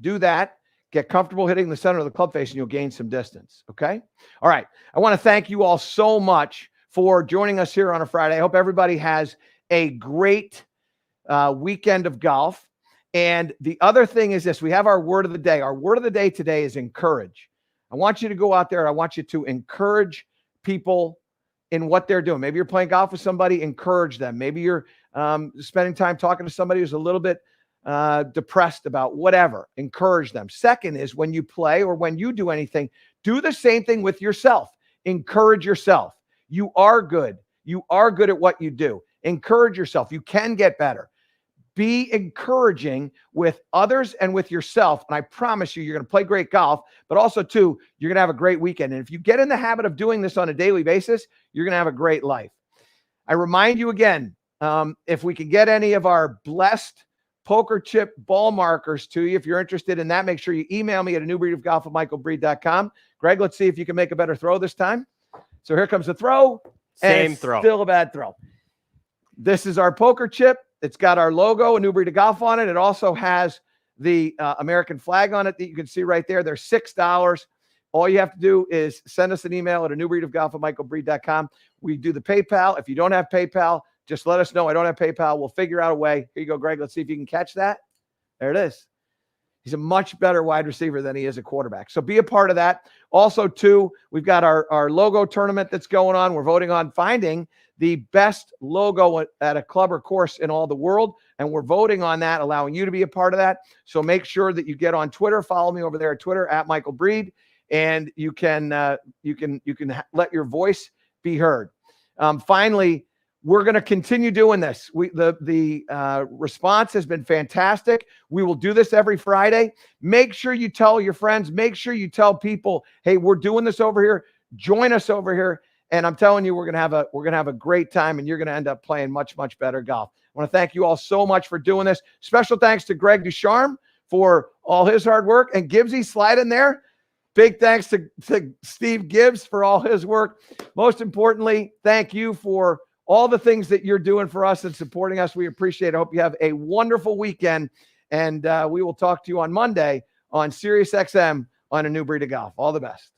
do that, get comfortable hitting the center of the club face, and you'll gain some distance. Okay. All right. I want to thank you all so much for joining us here on a Friday. I hope everybody has a great weekend of golf. And the other thing is this, we have our word of the day. Our word of the day today is encourage. I want you to go out there. I want you to encourage people in what they're doing. Maybe you're playing golf with somebody, encourage them. Maybe you're spending time talking to somebody who's a little bit depressed about whatever, encourage them. Second is when you play or when you do anything, do the same thing with yourself. Encourage yourself. You are good. You are good at what you do. Encourage yourself. You can get better. Be encouraging with others and with yourself. And I promise you, you're going to play great golf, but also too, you're going to have a great weekend. And if you get in the habit of doing this on a daily basis, you're going to have a great life. I remind you again, if we can get any of our blessed poker chip ball markers to you, if you're interested in that, make sure you email me at anewbreedofgolf@michaelbreed.com. Greg, let's see if you can make a better throw this time. So here comes the throw. Same throw. Still a bad throw. This is our poker chip. It's got our logo, A New Breed of Golf, on it. It also has the American flag on it that you can see right there. They're $6. All you have to do is send us an email at anewbreedofgolf@michaelbreed.com. We do the PayPal. If you don't have PayPal, just let us know. I don't have PayPal. We'll figure out a way. Here you go, Greg. Let's see if you can catch that. There it is. He's a much better wide receiver than he is a quarterback. So be a part of that. Also, too, we've got our logo tournament that's going on. We're voting on finding the best logo at a club or course in all the world. And we're voting on that, allowing you to be a part of that. So make sure that you get on Twitter. Follow me over there at Twitter at Michael Breed. and you can let your voice be heard. Finally, we're going to continue doing this. The response has been fantastic. We will do this every Friday. Make sure you tell your friends. Make sure you tell people, hey, we're doing this over here. Join us over here. And I'm telling you, we're going to have a great time, and you're going to end up playing much, much better golf. I want to thank you all so much for doing this. Special thanks to Greg Ducharme for all his hard work, and Gibbsy, slide in there. Big thanks to Steve Gibbs for all his work. Most importantly, thank you for all the things that you're doing for us and supporting us. We appreciate it. I hope you have a wonderful weekend, and we will talk to you on Monday on SiriusXM on A New Breed of Golf. All the best.